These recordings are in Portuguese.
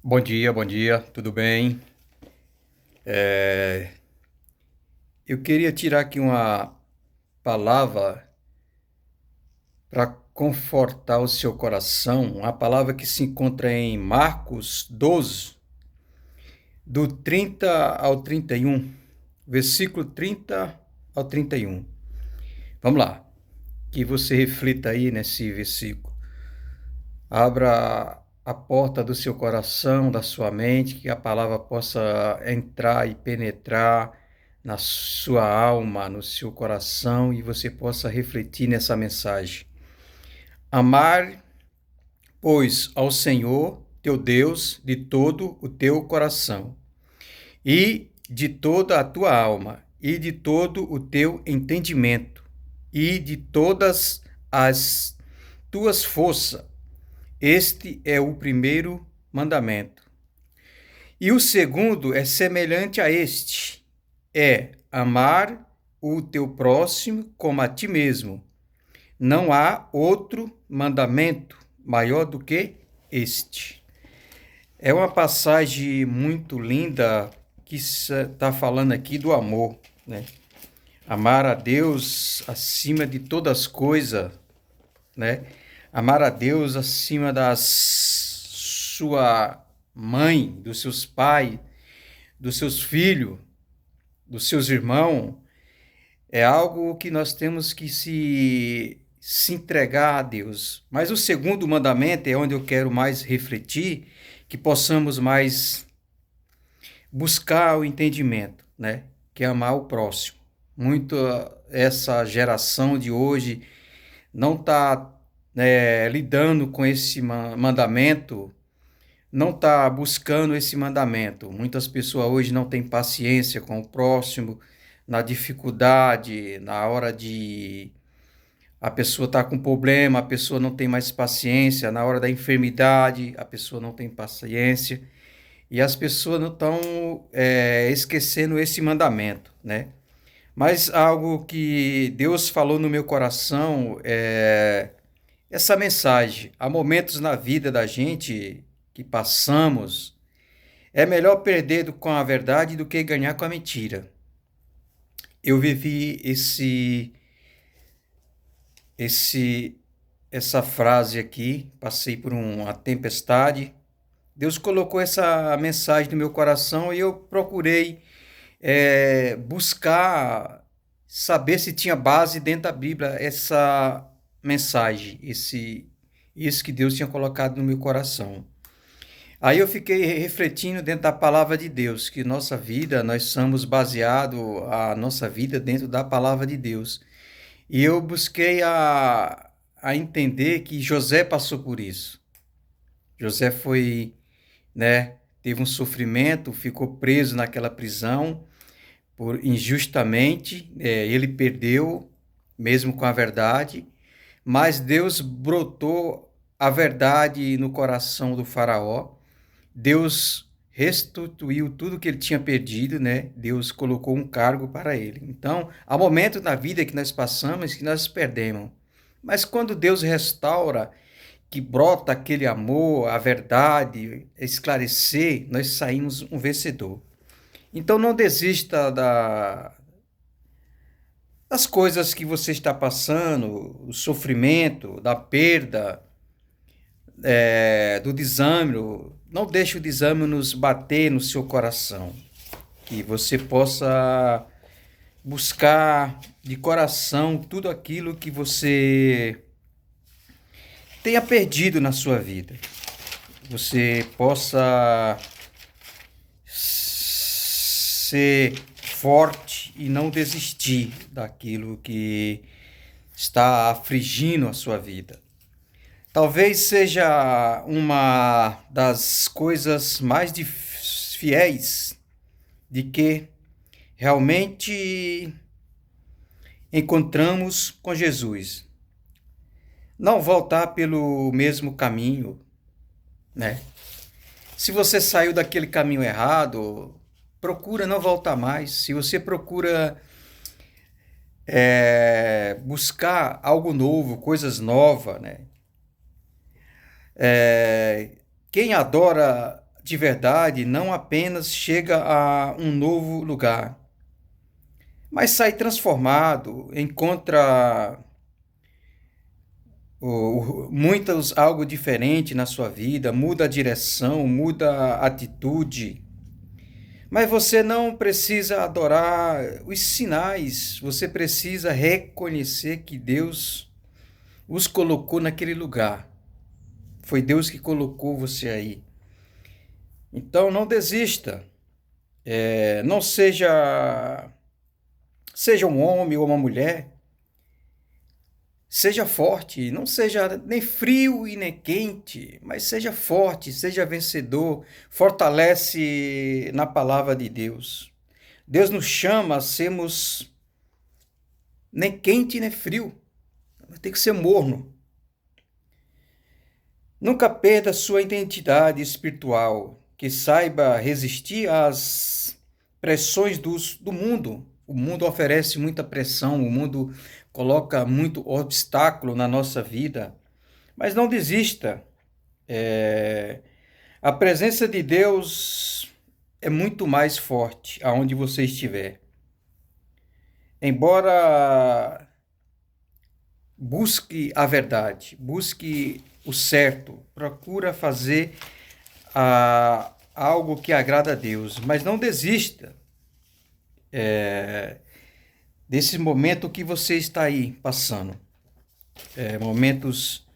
Bom dia, tudo bem? É, eu queria tirar aqui uma palavra para confortar o seu coração, uma palavra que se encontra em Marcos 12, do 30 ao 31, versículo 30 ao 31. Vamos lá, que você reflita aí nesse versículo. Abra a porta do seu coração, da sua mente, que a palavra possa entrar e penetrar na sua alma, no seu coração e você possa refletir nessa mensagem. Amar, pois, ao Senhor teu Deus de todo o teu coração e de toda a tua alma e de todo o teu entendimento e de todas as tuas forças. Este é o primeiro mandamento. E o segundo é semelhante a este: é amar o teu próximo como a ti mesmo. Não há outro mandamento maior do que este. É uma passagem muito linda que está falando aqui do amor, né? Amar a Deus acima de todas as coisas, né? Amar a Deus acima da sua mãe, dos seus pais, dos seus filhos, dos seus irmãos, é algo que nós temos que se entregar a Deus. Mas o segundo mandamento é onde eu quero mais refletir, que possamos mais buscar o entendimento, né? Que é amar o próximo. Muito essa geração de hoje não está lidando com esse mandamento, não está buscando esse mandamento. Muitas pessoas hoje não têm paciência com o próximo, na dificuldade, na hora de a pessoa está com problema, a pessoa não tem mais paciência, na hora da enfermidade, a pessoa não tem paciência, e as pessoas não estão esquecendo esse mandamento, né? Mas algo que Deus falou no meu coração é essa mensagem. Há momentos na vida da gente que passamos, é melhor perder com a verdade do que ganhar com a mentira. Eu vivi essa frase aqui, passei por uma tempestade. Deus colocou essa mensagem no meu coração e eu procurei buscar saber se tinha base dentro da Bíblia essa mensagem, isso que Deus tinha colocado no meu coração. Aí eu fiquei refletindo dentro da palavra de Deus, que nossa vida, nós somos baseados a nossa vida dentro da palavra de Deus. E eu busquei a entender que José passou por isso. José foi, né, teve um sofrimento, ficou preso naquela prisão por injustamente, ele perdeu, mesmo com a verdade, mas Deus brotou a verdade no coração do faraó. Deus restituiu tudo que ele tinha perdido, né? Deus colocou um cargo para ele. Então, há momentos na vida que nós passamos que nós perdemos. Mas quando Deus restaura, que brota aquele amor, a verdade, esclarecer, nós saímos um vencedor. Então, não desista das coisas que você está passando, o sofrimento, da perda, do desânimo. Não deixe o desânimo nos bater no seu coração. Que você possa buscar de coração tudo aquilo que você tenha perdido na sua vida. Você possa ser forte e não desistir daquilo que está afligindo a sua vida. Talvez seja uma das coisas mais fiéis de que realmente encontramos com Jesus. Não voltar pelo mesmo caminho, né? Se você saiu daquele caminho errado, procura não voltar mais. Se você procura buscar algo novo, coisas novas, né? Quem adora de verdade não apenas chega a um novo lugar, mas sai transformado, encontra muitos algo diferente na sua vida, muda a direção, muda a atitude. Mas você não precisa adorar os sinais, você precisa reconhecer que Deus os colocou naquele lugar. Foi Deus que colocou você aí. Então não desista. Não seja um homem ou uma mulher. Seja forte, não seja nem frio e nem quente, mas seja forte, seja vencedor, fortalece na palavra de Deus. Deus nos chama a sermos nem quente nem frio, tem que ser morno. Nunca perda sua identidade espiritual, que saiba resistir às pressões do mundo. O mundo oferece muita pressão, o mundo coloca muito obstáculo na nossa vida, mas não desista. A presença de Deus é muito mais forte aonde você estiver. Embora busque a verdade, busque o certo, procura fazer algo que agrada a Deus, mas não desista desse momento que você está aí passando. Momentos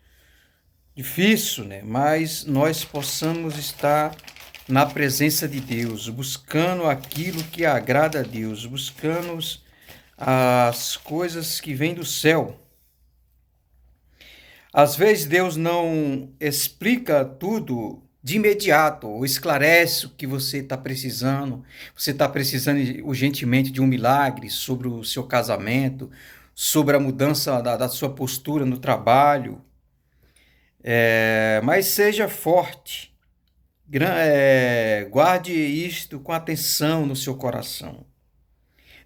difíceis, né? Mas nós possamos estar na presença de Deus, buscando aquilo que agrada a Deus, buscando as coisas que vêm do céu. Às vezes Deus não explica tudo de imediato, ou esclarece o que você está precisando. Você está precisando urgentemente de um milagre sobre o seu casamento, sobre a mudança da sua postura no trabalho. Mas seja forte. Guarde isto com atenção no seu coração.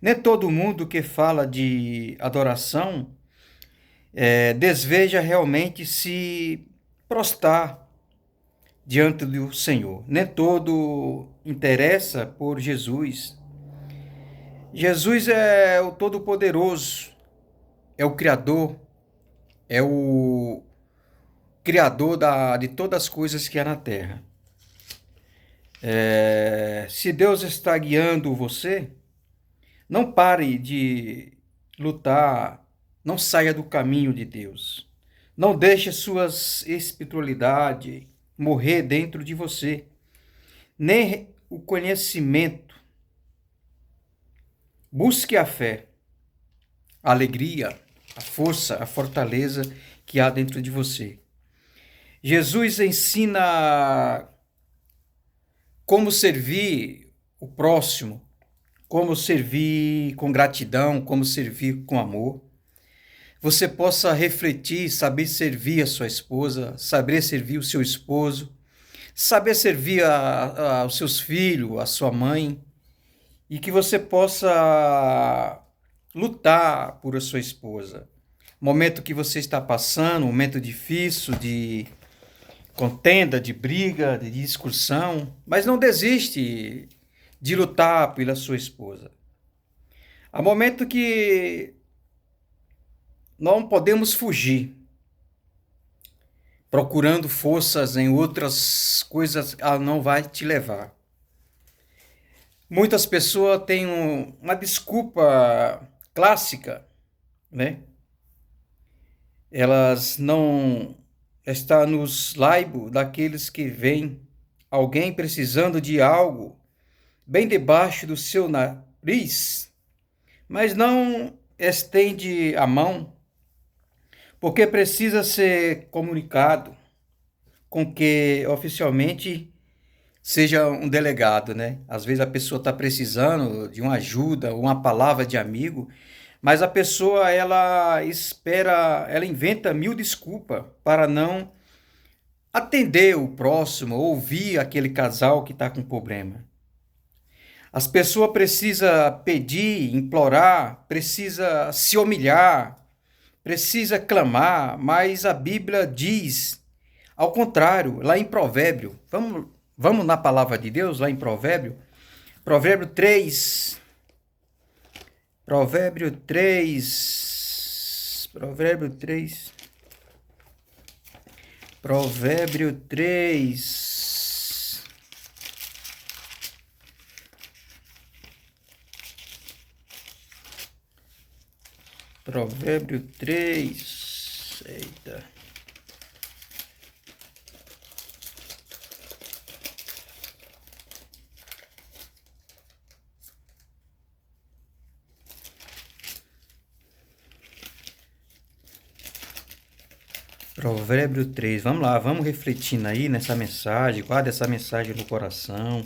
Nem todo mundo que fala de adoração deseja realmente se prostrar diante do Senhor. Nem todo interessa por Jesus. Jesus é o Todo-Poderoso, é o Criador, é o Criador de todas as coisas que há na terra. Se Deus está guiando você, não pare de lutar, não saia do caminho de Deus. Não deixe sua espiritualidade morrer dentro de você, nem o conhecimento. Busque a fé, a alegria, a força, a fortaleza que há dentro de você. Jesus ensina como servir o próximo, como servir com gratidão, como servir com amor. Você possa refletir, saber servir a sua esposa, saber servir o seu esposo, saber servir os seus filhos, a sua mãe, e que você possa lutar por a sua esposa. Momento que você está passando, momento difícil de contenda, de briga, de discussão, mas não desiste de lutar pela sua esposa. Há momento que não podemos fugir, procurando forças em outras coisas, ela não vai te levar. Muitas pessoas têm uma desculpa clássica, né? Elas não estão nos laibos daqueles que veem alguém precisando de algo bem debaixo do seu nariz, mas não estende a mão, porque precisa ser comunicado com que oficialmente seja um delegado, né? Às vezes a pessoa está precisando de uma ajuda, uma palavra de amigo, mas a pessoa, ela inventa mil desculpas para não atender o próximo, ouvir aquele casal que está com problema. As pessoas precisam pedir, implorar, precisam se humilhar, precisa clamar, mas a Bíblia diz ao contrário, lá em Provérbio. Vamos Vamos na palavra de Deus, lá em Provérbio. Provérbio 3. Provérbio 3. Provérbio 3. Provérbio 3. Provérbio 3. Eita. Provérbio 3. Vamos lá, vamos refletindo aí nessa mensagem. Guarda essa mensagem no coração.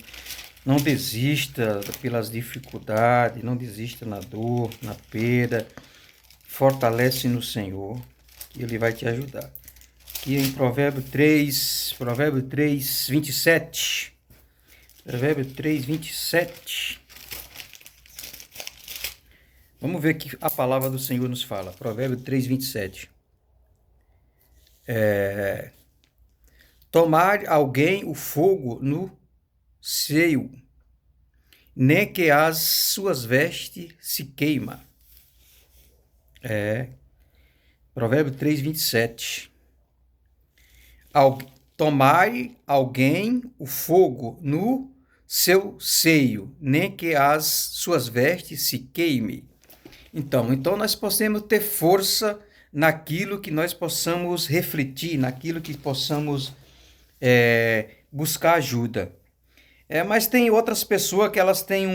Não desista pelas dificuldades, não desista na dor, na perda. Fortalece no Senhor, que Ele vai te ajudar. Aqui em Provérbio 3, 27. Provérbio 3, 27. Vamos ver o que a palavra do Senhor nos fala. Provérbio 3, 27. Tomar alguém o fogo no seio, nem que as suas vestes se queima. Provérbio 3, 27. Tomar alguém o fogo no seu seio, nem que as suas vestes se queime. Então nós podemos ter força naquilo que nós possamos refletir, naquilo que possamos buscar ajuda. Mas tem outras pessoas que elas têm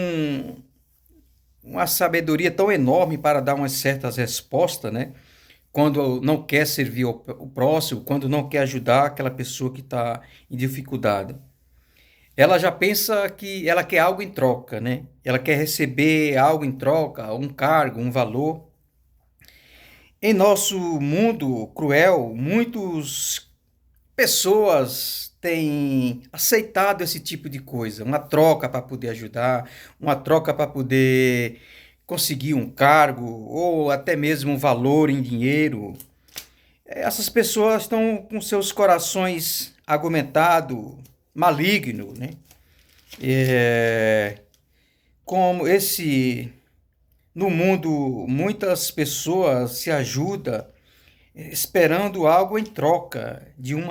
uma sabedoria tão enorme para dar umas certas respostas, né? Quando não quer servir o próximo, quando não quer ajudar aquela pessoa que está em dificuldade. Ela já pensa que ela quer algo em troca, né? Ela quer receber algo em troca, um cargo, um valor. Em nosso mundo cruel, muitas pessoas têm aceitado esse tipo de coisa, uma troca para poder ajudar, uma troca para poder conseguir um cargo ou até mesmo um valor em dinheiro. Essas pessoas estão com seus corações argumentados, malignos, né? Como no mundo, muitas pessoas se ajudam esperando algo em troca de um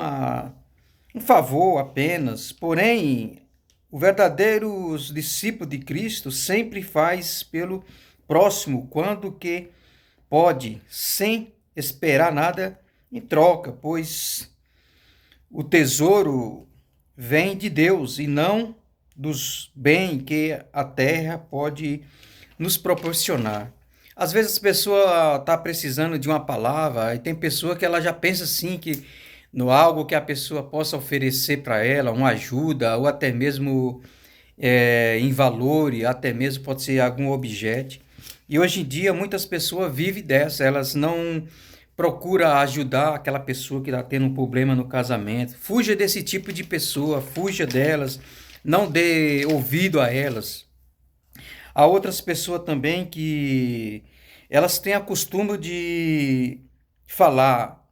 favor apenas. Porém, o verdadeiro discípulo de Cristo sempre faz pelo próximo quando que pode, sem esperar nada em troca, pois o tesouro vem de Deus e não dos bens que a terra pode nos proporcionar. Às vezes a pessoa está precisando de uma palavra e tem pessoa que ela já pensa assim que no algo que a pessoa possa oferecer para ela, uma ajuda ou até mesmo em valor, e até mesmo pode ser algum objeto. E hoje em dia muitas pessoas vivem dessa, elas não procuram ajudar aquela pessoa que está tendo um problema no casamento. Fuja desse tipo de pessoa, fuja delas, não dê ouvido a elas. Há outras pessoas também que elas têm a costume de falar,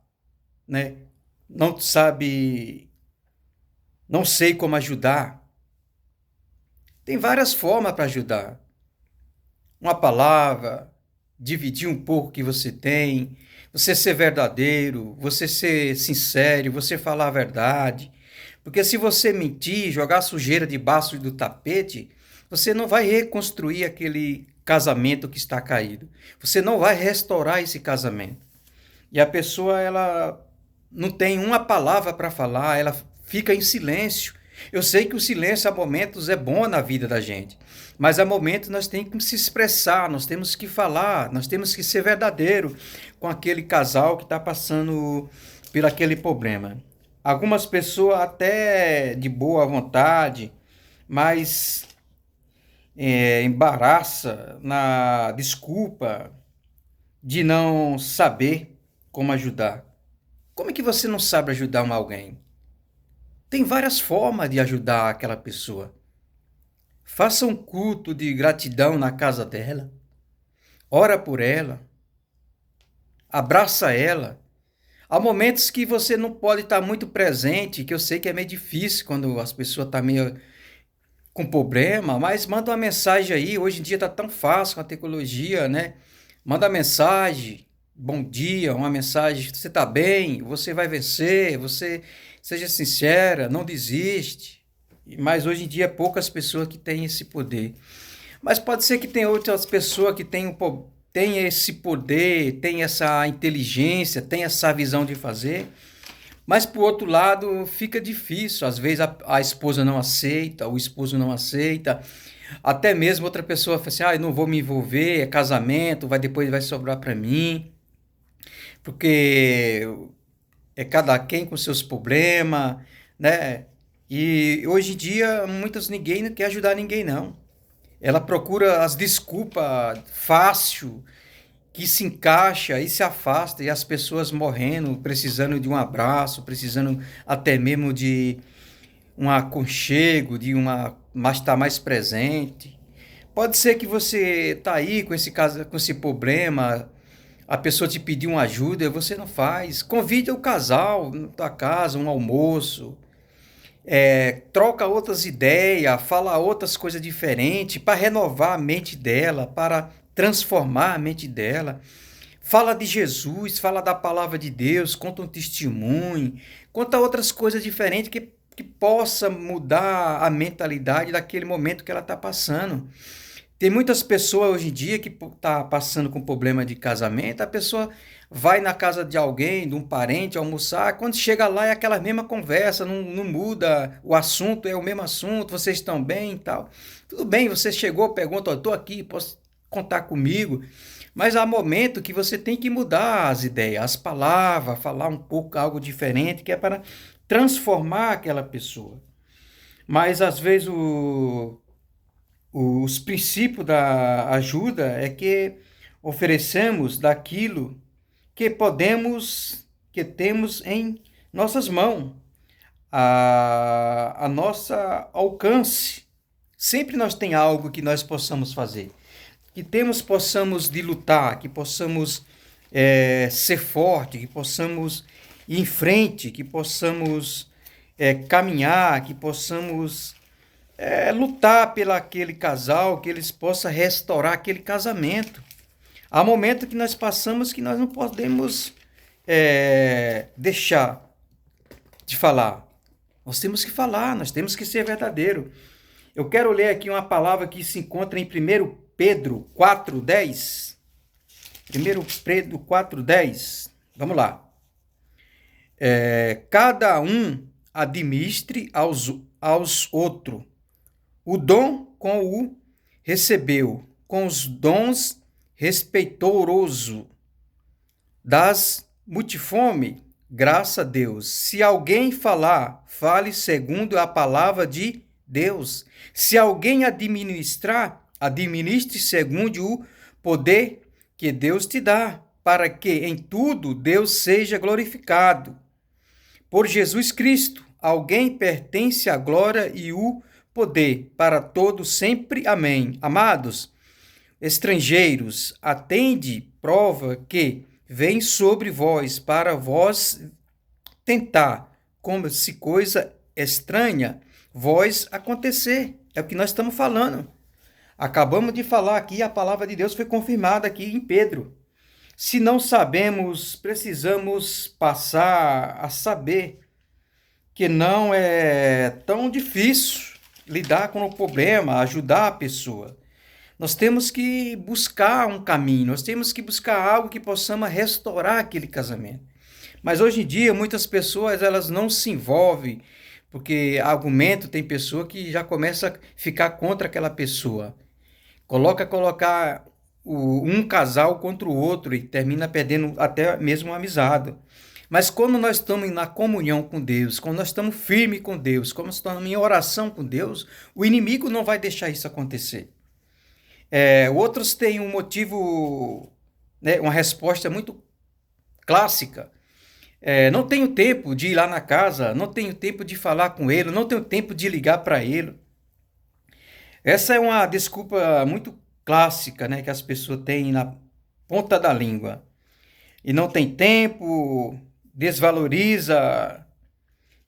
né? Não sabe, não sei como ajudar. Tem várias formas para ajudar. Uma palavra, dividir um pouco que você tem, você ser verdadeiro, você ser sincero, você falar a verdade. Porque se você mentir, jogar sujeira debaixo do tapete, você não vai reconstruir aquele casamento que está caído. Você não vai restaurar esse casamento. E a pessoa, ela não tem uma palavra para falar, ela fica em silêncio. Eu sei que o silêncio, a momentos, é bom na vida da gente. Mas há momentos nós temos que se expressar, nós temos que falar, nós temos que ser verdadeiro com aquele casal que está passando por aquele problema. Algumas pessoas até de boa vontade, mas embaraça na desculpa de não saber como ajudar. Como é que você não sabe ajudar alguém? Tem várias formas de ajudar aquela pessoa. Faça um culto de gratidão na casa dela. Ora por ela. Abraça ela. Há momentos que você não pode estar muito presente, que eu sei que é meio difícil quando as pessoas estão meio com problema, mas manda uma mensagem aí. Hoje em dia está tão fácil com a tecnologia, né? Manda mensagem, bom dia, uma mensagem, você está bem, você vai vencer, você seja sincera, não desiste. Mas hoje em dia é poucas pessoas que têm esse poder. Mas pode ser que tenha outras pessoas que têm esse poder, têm essa inteligência, têm essa visão de fazer. Mas por outro lado, fica difícil. Às vezes a esposa não aceita, o esposo não aceita. Até mesmo outra pessoa fala assim: ah, eu não vou me envolver, é casamento, depois vai sobrar para mim. Porque é cada quem com seus problemas, né? E hoje em dia, ninguém não quer ajudar ninguém, não. Ela procura as desculpas fácil, que se encaixa e se afasta, e as pessoas morrendo, precisando de um abraço, precisando até mesmo de um aconchego, mas estar mais presente. Pode ser que você tá aí com esse caso, com esse problema, a pessoa te pediu uma ajuda e você não faz. Convide o casal na tua casa, um almoço, troca outras ideias, fala outras coisas diferentes para renovar a mente dela, para transformar a mente dela. Fala de Jesus, fala da palavra de Deus, conta um testemunho, conta outras coisas diferentes que possa mudar a mentalidade daquele momento que ela está passando. Tem muitas pessoas hoje em dia que tá passando com problema de casamento, a pessoa vai na casa de alguém, de um parente, almoçar, quando chega lá é aquela mesma conversa, não muda, o assunto é o mesmo assunto, vocês estão bem e tal. Tudo bem, você chegou, pergunta, estou aqui, posso contar comigo, mas há momento que você tem que mudar as ideias, as palavras, falar um pouco algo diferente, que é para transformar aquela pessoa. Mas às vezes os princípios da ajuda é que oferecemos daquilo que podemos, que temos em nossas mãos, a nossa alcance. Sempre nós tem algo que nós possamos fazer, que possamos de lutar, que possamos ser forte, que possamos ir em frente, que possamos caminhar, que possamos lutar pelo aquele casal, que eles possam restaurar aquele casamento. Há momentos que nós passamos que nós não podemos deixar de falar. Nós temos que falar, nós temos que ser verdadeiro. Eu quero ler aqui uma palavra que se encontra em 1 Pedro 4,10. 1 Pedro 4,10. Vamos lá. Cada um administre aos outros o dom com o recebeu, com os dons respeitoso das multiforme, graças a Deus. Se alguém falar, fale segundo a palavra de Deus. Se alguém administrar, administre segundo o poder que Deus te dá, para que em tudo Deus seja glorificado. Por Jesus Cristo, alguém pertence à glória e o poder para todos sempre. Amém. Amados, estrangeiros, atende prova que vem sobre vós, para vós tentar, como se coisa estranha, vós acontecer. É o que nós estamos falando. Acabamos de falar aqui, a palavra de Deus foi confirmada aqui em Pedro. Se não sabemos, precisamos passar a saber que não é tão difícil lidar com o problema, ajudar a pessoa. Nós temos que buscar um caminho, nós temos que buscar algo que possamos restaurar aquele casamento. Mas hoje em dia, muitas pessoas elas não se envolvem, porque argumento, tem pessoa que já começa a ficar contra aquela pessoa. Colocar um casal contra o outro e termina perdendo até mesmo a amizade. Mas quando nós estamos na comunhão com Deus, quando nós estamos firmes com Deus, quando nós estamos em oração com Deus, o inimigo não vai deixar isso acontecer. Outros têm um motivo, né, uma resposta muito clássica. Não tenho tempo de ir lá na casa, não tenho tempo de falar com ele, não tenho tempo de ligar para ele. Essa é uma desculpa muito clássica, né, que as pessoas têm na ponta da língua. E não tem tempo desvaloriza.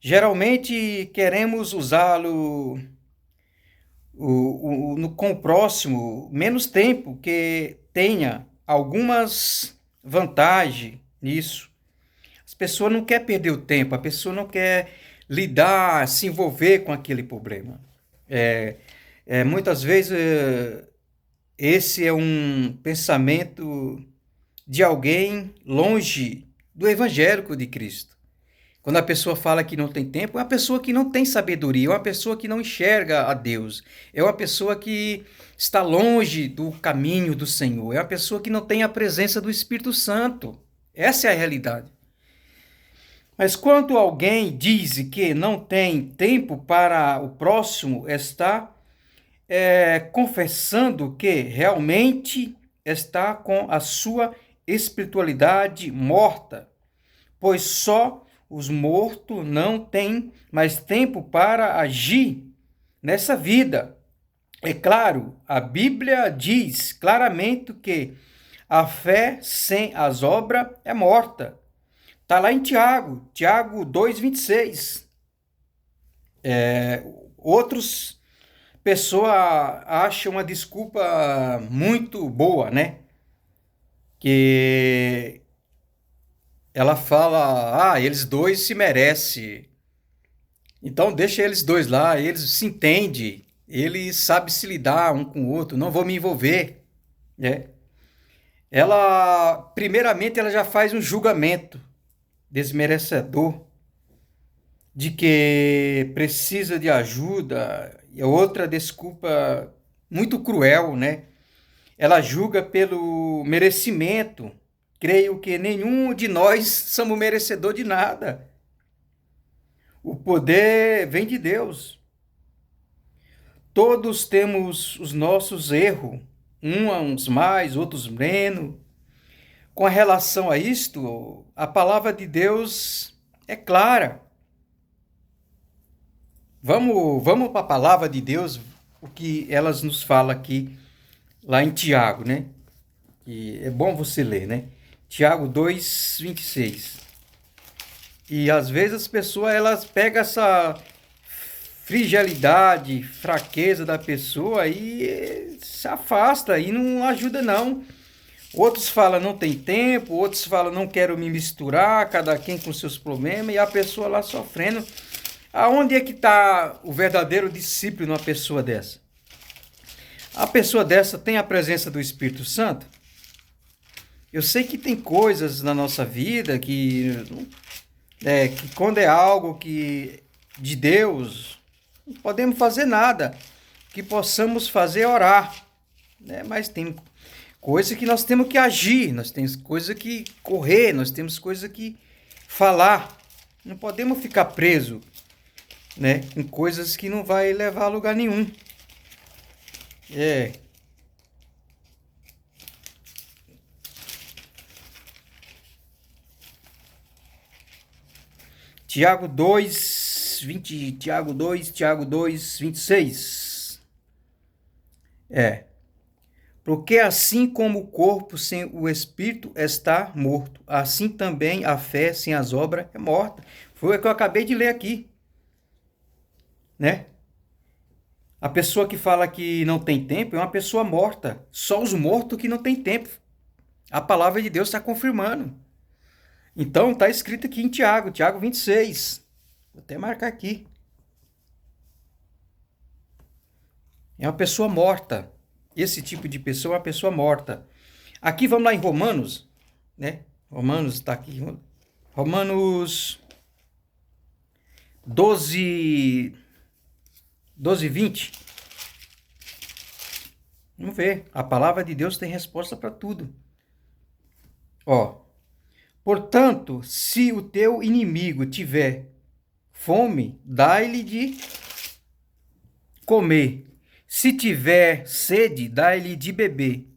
Geralmente queremos usá-lo com o próximo menos tempo, que tenha algumas vantagens nisso. As pessoas não querem perder o tempo, a pessoa não quer lidar, se envolver com aquele problema. Muitas vezes esse é um pensamento de alguém longe do evangélico de Cristo. Quando a pessoa fala que não tem tempo, é uma pessoa que não tem sabedoria, é uma pessoa que não enxerga a Deus, é uma pessoa que está longe do caminho do Senhor, é uma pessoa que não tem a presença do Espírito Santo. Essa é a realidade. Mas quando alguém diz que não tem tempo para o próximo, está confessando que realmente está com a sua espiritualidade morta, pois só os mortos não têm mais tempo para agir nessa vida. É claro, a Bíblia diz claramente que a fé sem as obras é morta. Está lá em Tiago 2,26. Outros pessoas acham uma desculpa muito boa, né? Que ela fala, eles dois se merecem. Então deixa eles dois lá, eles se entendem, eles sabem se lidar um com o outro, não vou me envolver, né? Primeiramente, ela já faz um julgamento desmerecedor de que precisa de ajuda, e outra desculpa muito cruel, né? Ela julga pelo merecimento. Creio que nenhum de nós somos merecedor de nada. O poder vem de Deus. Todos temos os nossos erros, uns mais, outros menos. Com relação a isto, a palavra de Deus é clara. Vamos para a palavra de Deus, o que elas nos fala aqui, lá em Tiago, né? E é bom você ler, né? Tiago 2,26. E às vezes as pessoas elas pegam essa fragilidade, fraqueza da pessoa e se afasta e não ajuda não. Outros falam não tem tempo, outros falam não quero me misturar, cada quem com seus problemas, e a pessoa lá sofrendo. Aonde é que está o verdadeiro discípulo numa pessoa dessa? A pessoa dessa tem a presença do Espírito Santo? Eu sei que tem coisas na nossa vida que quando é algo que de Deus, não podemos fazer nada. O que possamos fazer é orar, né? Mas tem coisa que nós temos que agir, nós temos coisa que correr, nós temos coisa que falar. Não podemos ficar presos, né, com coisas que não vai levar a lugar nenhum. Tiago 2, 26. Porque assim como o corpo sem o espírito está morto, assim também a fé sem as obras é morta. Foi o que eu acabei de ler aqui, né? A pessoa que fala que não tem tempo é uma pessoa morta. Só os mortos que não tem tempo. A palavra de Deus está confirmando. Então, está escrito aqui em Tiago 26. Vou até marcar aqui. É uma pessoa morta. Esse tipo de pessoa é uma pessoa morta. Aqui, vamos lá em Romanos, né? Romanos está aqui. Romanos 12, 20. Vamos ver. A palavra de Deus tem resposta para tudo. Portanto, se o teu inimigo tiver fome, dá-lhe de comer. Se tiver sede, dá-lhe de beber.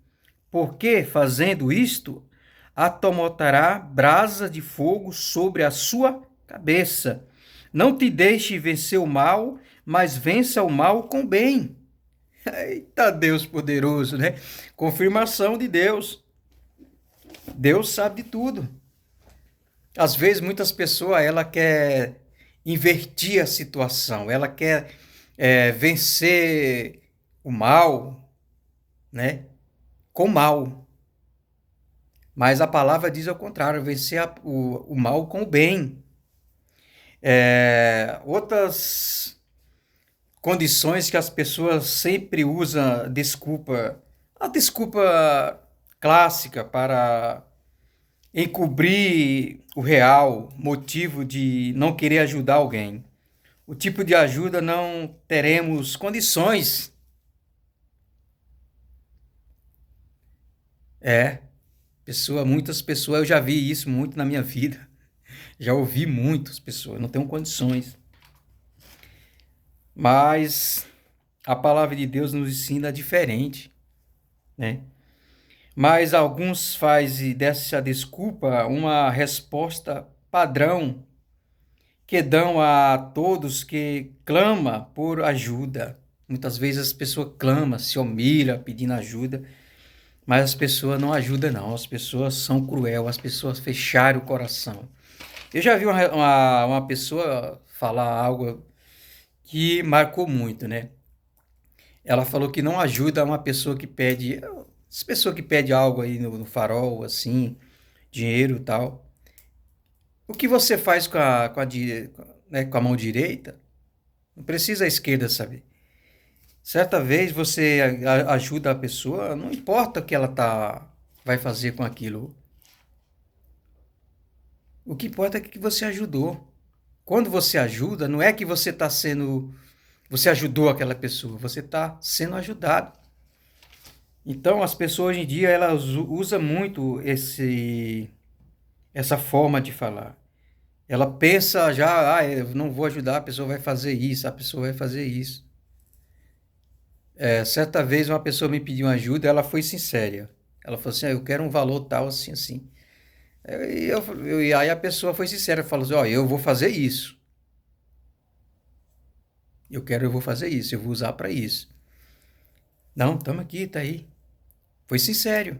Porque, fazendo isto, atomotará brasa de fogo sobre a sua cabeça. Não te deixe vencer o mal, mas vença o mal com bem. Eita Deus poderoso, né? Confirmação de Deus. Deus sabe de tudo. Às vezes, muitas pessoas, ela quer invertir a situação, ela quer vencer o mal, né, com mal. Mas a palavra diz ao contrário, vencer o mal com o bem. Outras condições que as pessoas sempre usam desculpa, a desculpa clássica para encobrir o real motivo de não querer ajudar alguém. O tipo de ajuda não teremos condições. É, muitas pessoas, eu já vi isso muito na minha vida. Já ouvi muitas pessoas, não tenho condições. Mas a palavra de Deus nos ensina diferente, né? Mas alguns fazem dessa desculpa uma resposta padrão que dão a todos que clama por ajuda. Muitas vezes as pessoas clamam, se humilham pedindo ajuda, mas as pessoas não ajudam não, as pessoas são cruel, as pessoas fecharam o coração. Eu já vi uma pessoa falar algo que marcou muito, né? Ela falou que não ajuda uma pessoa que pede, essa pessoa que pede algo aí no farol, assim, dinheiro e tal. O que você faz com a mão direita, não precisa a esquerda saber. Certa vez você ajuda a pessoa, não importa o que vai fazer com aquilo. O que importa é que você ajudou. Quando você ajuda, não é que você ajudou aquela pessoa, você está sendo ajudado. Então, as pessoas hoje em dia, elas usam muito essa forma de falar. Ela pensa já, eu não vou ajudar, a pessoa vai fazer isso, a pessoa vai fazer isso. Certa vez uma pessoa me pediu ajuda, ela foi sincera. Ela falou assim, eu quero um valor tal, assim, assim. E aí a pessoa foi sincera, falou assim, eu vou fazer isso. Eu vou fazer isso, eu vou usar para isso. Não, estamos aqui, tá aí. Foi sincero.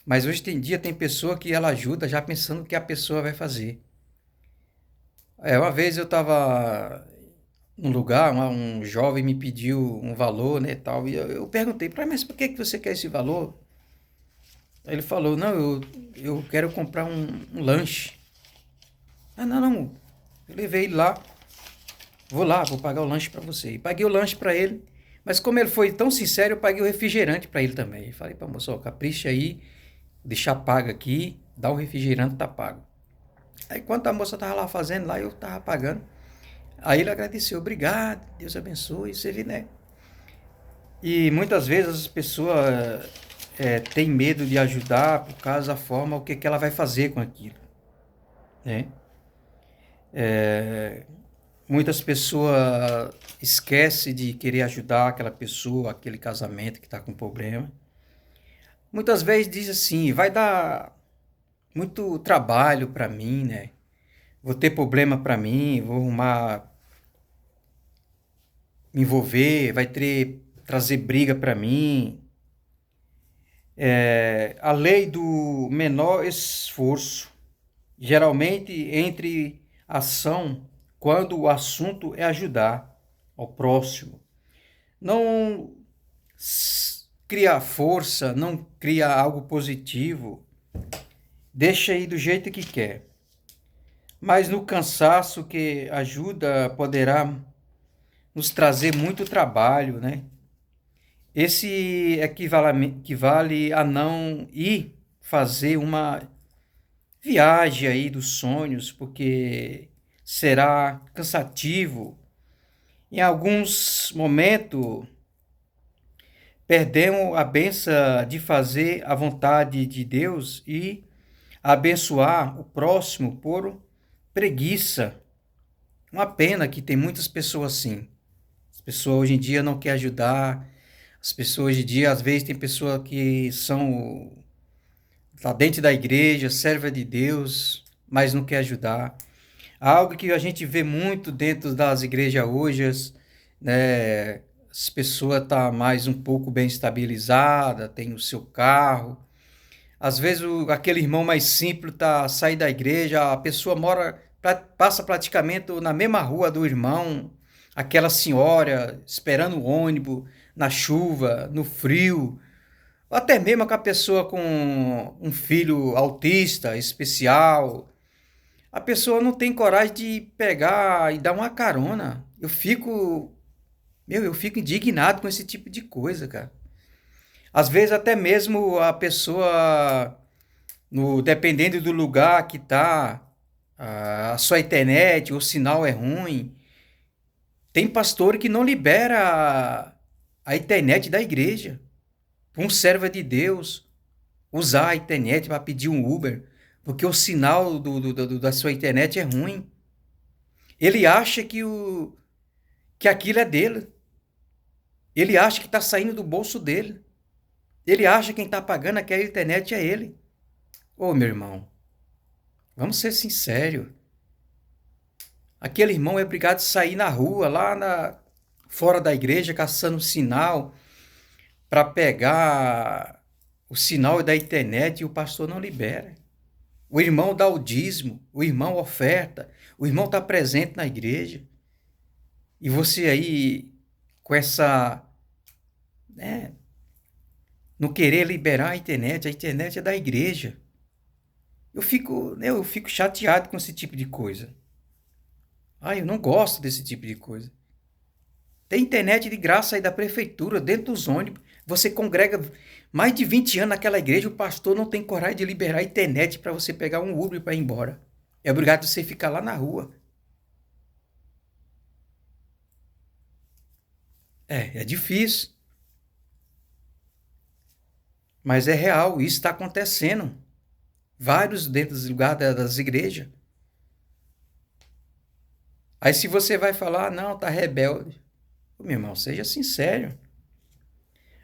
Mas hoje em dia tem pessoa que ela ajuda já pensando o que a pessoa vai fazer. Uma vez eu estava num lugar, um jovem me pediu um valor, né, tal, e eu perguntei para ele, mas por que você quer esse valor? Aí ele falou, não, eu quero comprar um lanche. Ah, não, não, eu levei ele lá, vou pagar o lanche para você. E paguei o lanche para ele, mas como ele foi tão sincero, eu paguei o refrigerante para ele também. Eu falei para moça, ó, capricha aí, deixar pago aqui, dá o refrigerante, tá pago. Aí quando a moça tava lá fazendo, lá eu tava pagando. Aí ele agradeceu, obrigado, Deus abençoe, você vê, né? E muitas vezes as pessoas têm medo de ajudar por causa da forma, o que ela vai fazer com aquilo, né? Muitas pessoas esquecem de querer ajudar aquela pessoa, aquele casamento que está com problema. Muitas vezes diz assim, vai dar muito trabalho para mim, né? Vou ter problema para mim, vou arrumar, me envolver, trazer briga para mim. A lei do menor esforço, geralmente entre ação quando o assunto é ajudar ao próximo. Não cria força, não cria algo positivo, deixa aí do jeito que quer. Mas no cansaço que ajuda poderá nos trazer muito trabalho, né? Esse equivale a não ir fazer uma viagem aí dos sonhos, porque será cansativo. Em alguns momentos, perdemos a benção de fazer a vontade de Deus e abençoar o próximo por preguiça. Uma pena que tem muitas pessoas assim. As pessoas hoje em dia não querem ajudar. As pessoas hoje em dia, às vezes, tem pessoas que tá dentro da igreja, serva de Deus, mas não quer ajudar. Algo que a gente vê muito dentro das igrejas hoje, né? As pessoas estão mais um pouco bem estabilizadas, tem o seu carro. Às vezes aquele irmão mais simples tá sai da igreja, a pessoa passa praticamente na mesma rua do irmão, aquela senhora esperando o ônibus na chuva, no frio, ou até mesmo com a pessoa com um filho autista especial. A pessoa não tem coragem de pegar e dar uma carona. Eu fico indignado com esse tipo de coisa, cara. Às vezes até mesmo a pessoa, no, dependendo do lugar que tá, a sua internet, o sinal é ruim. Tem pastor que não libera a internet da igreja. Um servo de Deus usar a internet para pedir um Uber, porque o sinal da sua internet é ruim. Ele acha que aquilo é dele. Ele acha que está saindo do bolso dele. Ele acha que quem está pagando aquela internet é ele. Ô, meu irmão, vamos ser sinceros. Aquele irmão é obrigado a sair na rua, fora da igreja, caçando sinal para pegar o sinal da internet e o pastor não libera. O irmão dá o dízimo, o irmão oferta, o irmão está presente na igreja. E você aí, com essa, né, não querer liberar a internet é da igreja. Eu fico chateado com esse tipo de coisa. Eu não gosto desse tipo de coisa. Tem internet de graça aí da prefeitura, dentro dos ônibus. Você congrega mais de 20 anos naquela igreja, o pastor não tem coragem de liberar a internet para você pegar um Uber para ir embora. É obrigado a você ficar lá na rua. É difícil. Mas é real, isso está acontecendo. Vários dentro dos lugares das igrejas. Aí se você vai falar, não, tá rebelde. Meu irmão, seja sincero.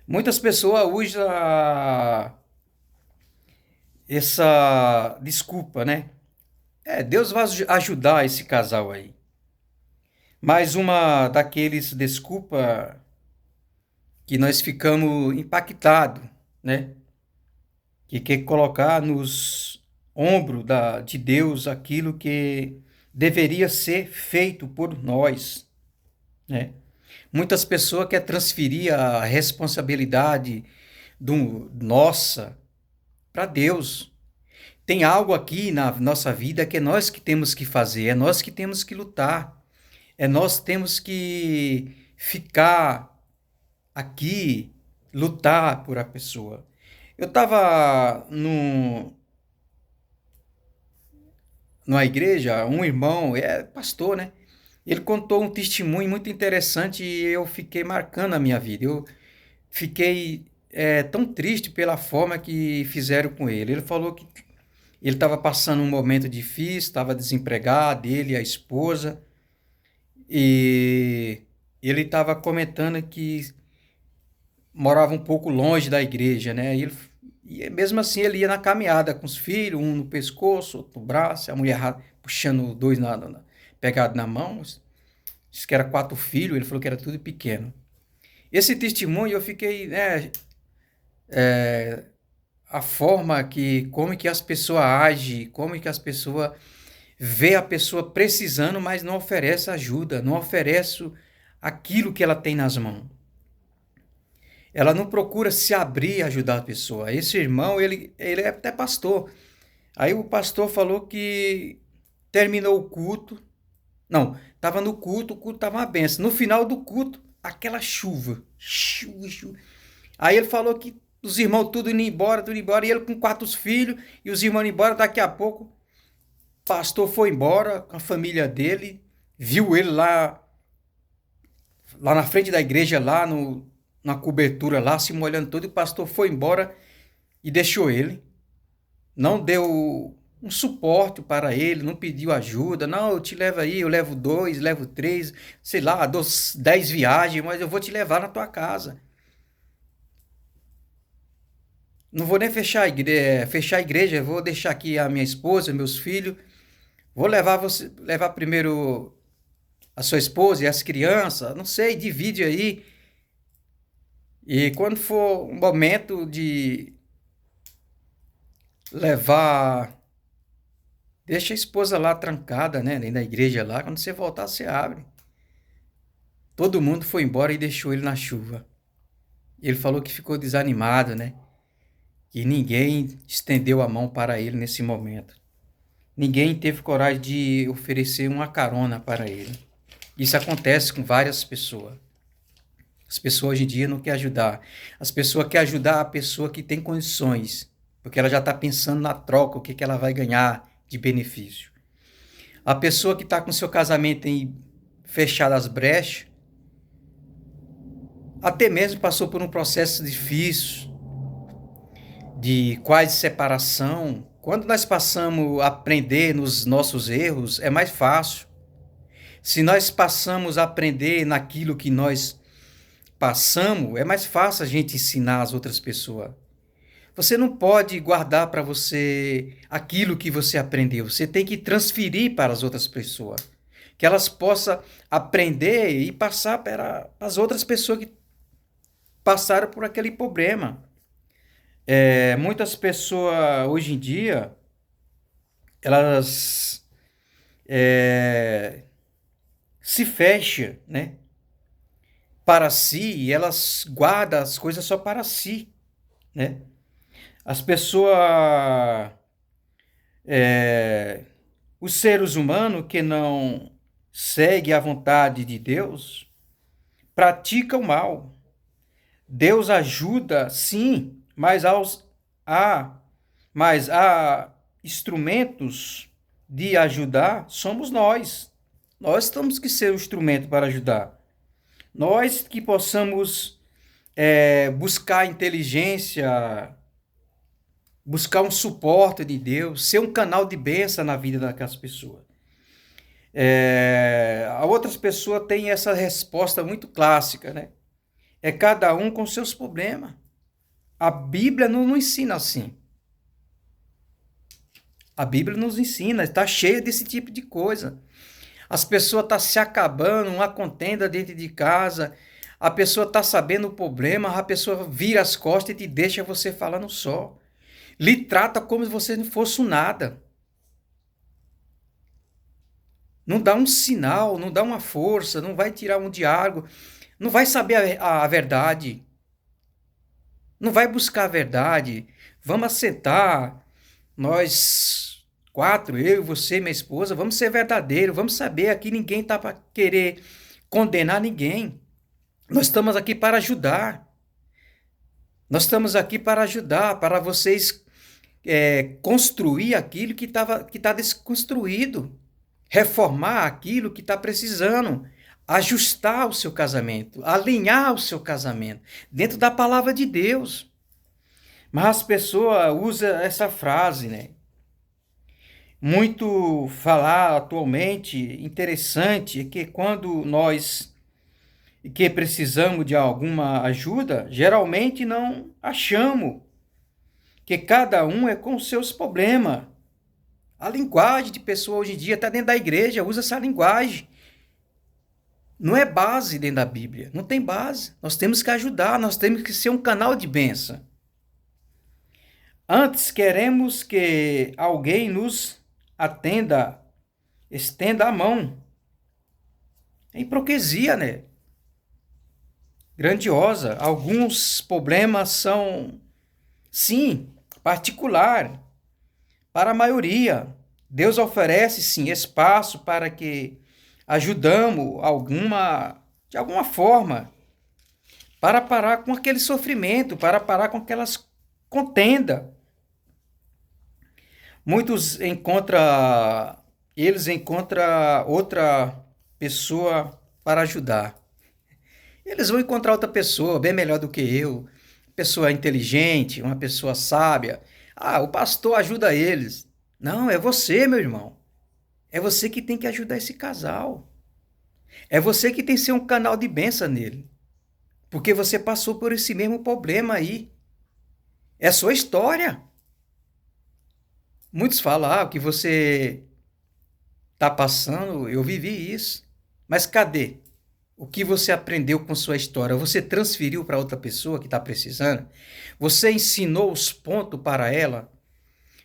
Muitas pessoas usam essa desculpa, né? Deus vai ajudar esse casal aí. Mais uma daqueles desculpa que nós ficamos impactados, né? Que quer colocar nos ombros de Deus aquilo que deveria ser feito por nós, né? Muitas pessoas querem transferir a responsabilidade nossa para Deus. Tem algo aqui na nossa vida que é nós que temos que fazer, é nós que temos que lutar, é nós que temos que ficar aqui, lutar por a pessoa. Eu estava numa igreja, um irmão, é pastor, né? Ele contou um testemunho muito interessante e eu fiquei marcando a minha vida. Eu fiquei tão triste pela forma que fizeram com ele. Ele falou que ele estava passando um momento difícil, estava desempregado, ele e a esposa, e ele estava comentando que morava um pouco longe da igreja, né? E mesmo assim ele ia na caminhada com os filhos, um no pescoço, outro no braço, a mulher puxando dois pegado na mão. Disse que era 4 filhos, ele falou que era tudo pequeno. Esse testemunho eu fiquei, né, a forma como que as pessoas agem, como que as pessoas vê a pessoa precisando, mas não oferece ajuda, não oferece aquilo que ela tem nas mãos. Ela não procura se abrir e ajudar a pessoa. Esse irmão, ele é até pastor. Aí o pastor falou que terminou o culto. Não, estava no culto, o culto estava uma benção. No final do culto, aquela chuva. Chuva. Aí ele falou que os irmãos tudo indo embora, e ele com 4 filhos, e os irmãos indo embora, daqui a pouco, o pastor foi embora com a família dele, viu ele lá na frente da igreja, na cobertura lá, se molhando todo, e o pastor foi embora e deixou ele. Não deu um suporte para ele, não pediu ajuda. Não, eu te levo aí, eu levo 2, levo 3, sei lá, dou 10 viagens, mas eu vou te levar na tua casa. Não vou nem fechar a igreja, vou deixar aqui a minha esposa, meus filhos. Vou levar primeiro a sua esposa e as crianças, não sei, divide aí. E quando for um momento levar. Deixa a esposa lá trancada, né? Dentro da igreja lá. Quando você voltar, você abre. Todo mundo foi embora e deixou ele na chuva. Ele falou que ficou desanimado, né? Que ninguém estendeu a mão para ele nesse momento. Ninguém teve coragem de oferecer uma carona para ele. Isso acontece com várias pessoas. As pessoas hoje em dia não querem ajudar. As pessoas querem ajudar a pessoa que tem condições, porque ela já está pensando na troca, o que ela vai ganhar de benefício. A pessoa que está com seu casamento fechado as brechas, até mesmo passou por um processo difícil, de quase separação. Quando nós passamos a aprender nos nossos erros, é mais fácil. Se nós passamos a aprender naquilo que nós passamos, é mais fácil a gente ensinar as outras pessoas. Você não pode guardar para você aquilo que você aprendeu. Você tem que transferir para as outras pessoas. Que elas possam aprender e passar para as outras pessoas que passaram por aquele problema. Muitas pessoas hoje em dia, elas se fecham, né, para si, e elas guardam as coisas só para si, né? As pessoas, os seres humanos que não seguem a vontade de Deus, praticam o mal. Deus ajuda, sim, mas há instrumentos de ajudar, somos nós. Nós temos que ser o instrumento para ajudar. Nós que possamos buscar inteligência, buscar um suporte de Deus, ser um canal de bênção na vida daquelas pessoas. Outras pessoas têm essa resposta muito clássica, né? É cada um com seus problemas. A Bíblia não ensina assim. A Bíblia nos ensina, está cheia desse tipo de coisa. As pessoas estão se acabando, uma contenda dentro de casa, a pessoa está sabendo o problema, a pessoa vira as costas e te deixa você falando só. Lhe trata como se você não fosse um nada. Não dá um sinal, não dá uma força, não vai tirar um diálogo, não vai saber a verdade. Não vai buscar a verdade. Vamos assentar, nós quatro, eu, você, minha esposa, vamos ser verdadeiros, vamos saber, aqui ninguém está para querer condenar ninguém. Nós estamos aqui para ajudar. Nós estamos aqui para ajudar, para vocês construir aquilo que está desconstruído, reformar aquilo que está precisando, ajustar o seu casamento, alinhar o seu casamento, dentro da palavra de Deus. Mas as pessoas usam essa frase, né? Muito falar atualmente, interessante, é que quando nós que precisamos de alguma ajuda, geralmente não achamos, que cada um é com os seus problemas. A linguagem de pessoa hoje em dia, até dentro da igreja, usa essa linguagem. Não é base dentro da Bíblia, não tem base. Nós temos que ajudar, nós temos que ser um canal de bênção. Antes queremos que alguém nos atenda, estenda a mão. É hipocrisia, né? Grandiosa. Alguns problemas são, sim, particular para a maioria. Deus oferece, sim, espaço para que ajudamos de alguma forma, para parar com aquele sofrimento, para parar com aquelas contendas. Muitos encontram outra pessoa para ajudar. Eles vão encontrar outra pessoa bem melhor do que eu, pessoa inteligente, uma pessoa sábia. Ah, o pastor ajuda eles. Não, é você, meu irmão. É você que tem que ajudar esse casal. É você que tem que ser um canal de bênção nele. Porque você passou por esse mesmo problema aí. É sua história. Muitos falam, o que você está passando, eu vivi isso. Mas cadê? O que você aprendeu com sua história? Você transferiu para outra pessoa que está precisando? Você ensinou os pontos para ela?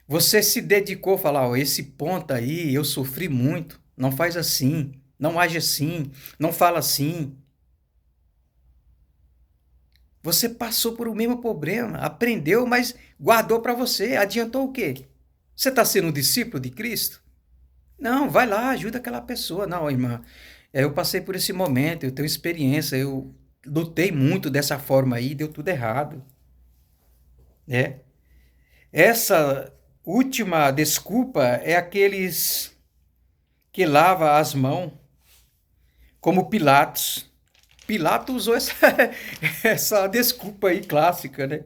Você se dedicou a falar, ó, esse ponto aí eu sofri muito, não faz assim, não age assim, não fala assim. Você passou por o mesmo problema, aprendeu, mas guardou para você. Adiantou o quê? Você está sendo um discípulo de Cristo? Não, vai lá, ajuda aquela pessoa. Não, irmã, eu passei por esse momento, eu tenho experiência, eu lutei muito dessa forma aí, deu tudo errado. É. Essa última desculpa é aqueles que lava as mãos, como Pilatos. Pilatos usou essa, essa desculpa aí clássica, né?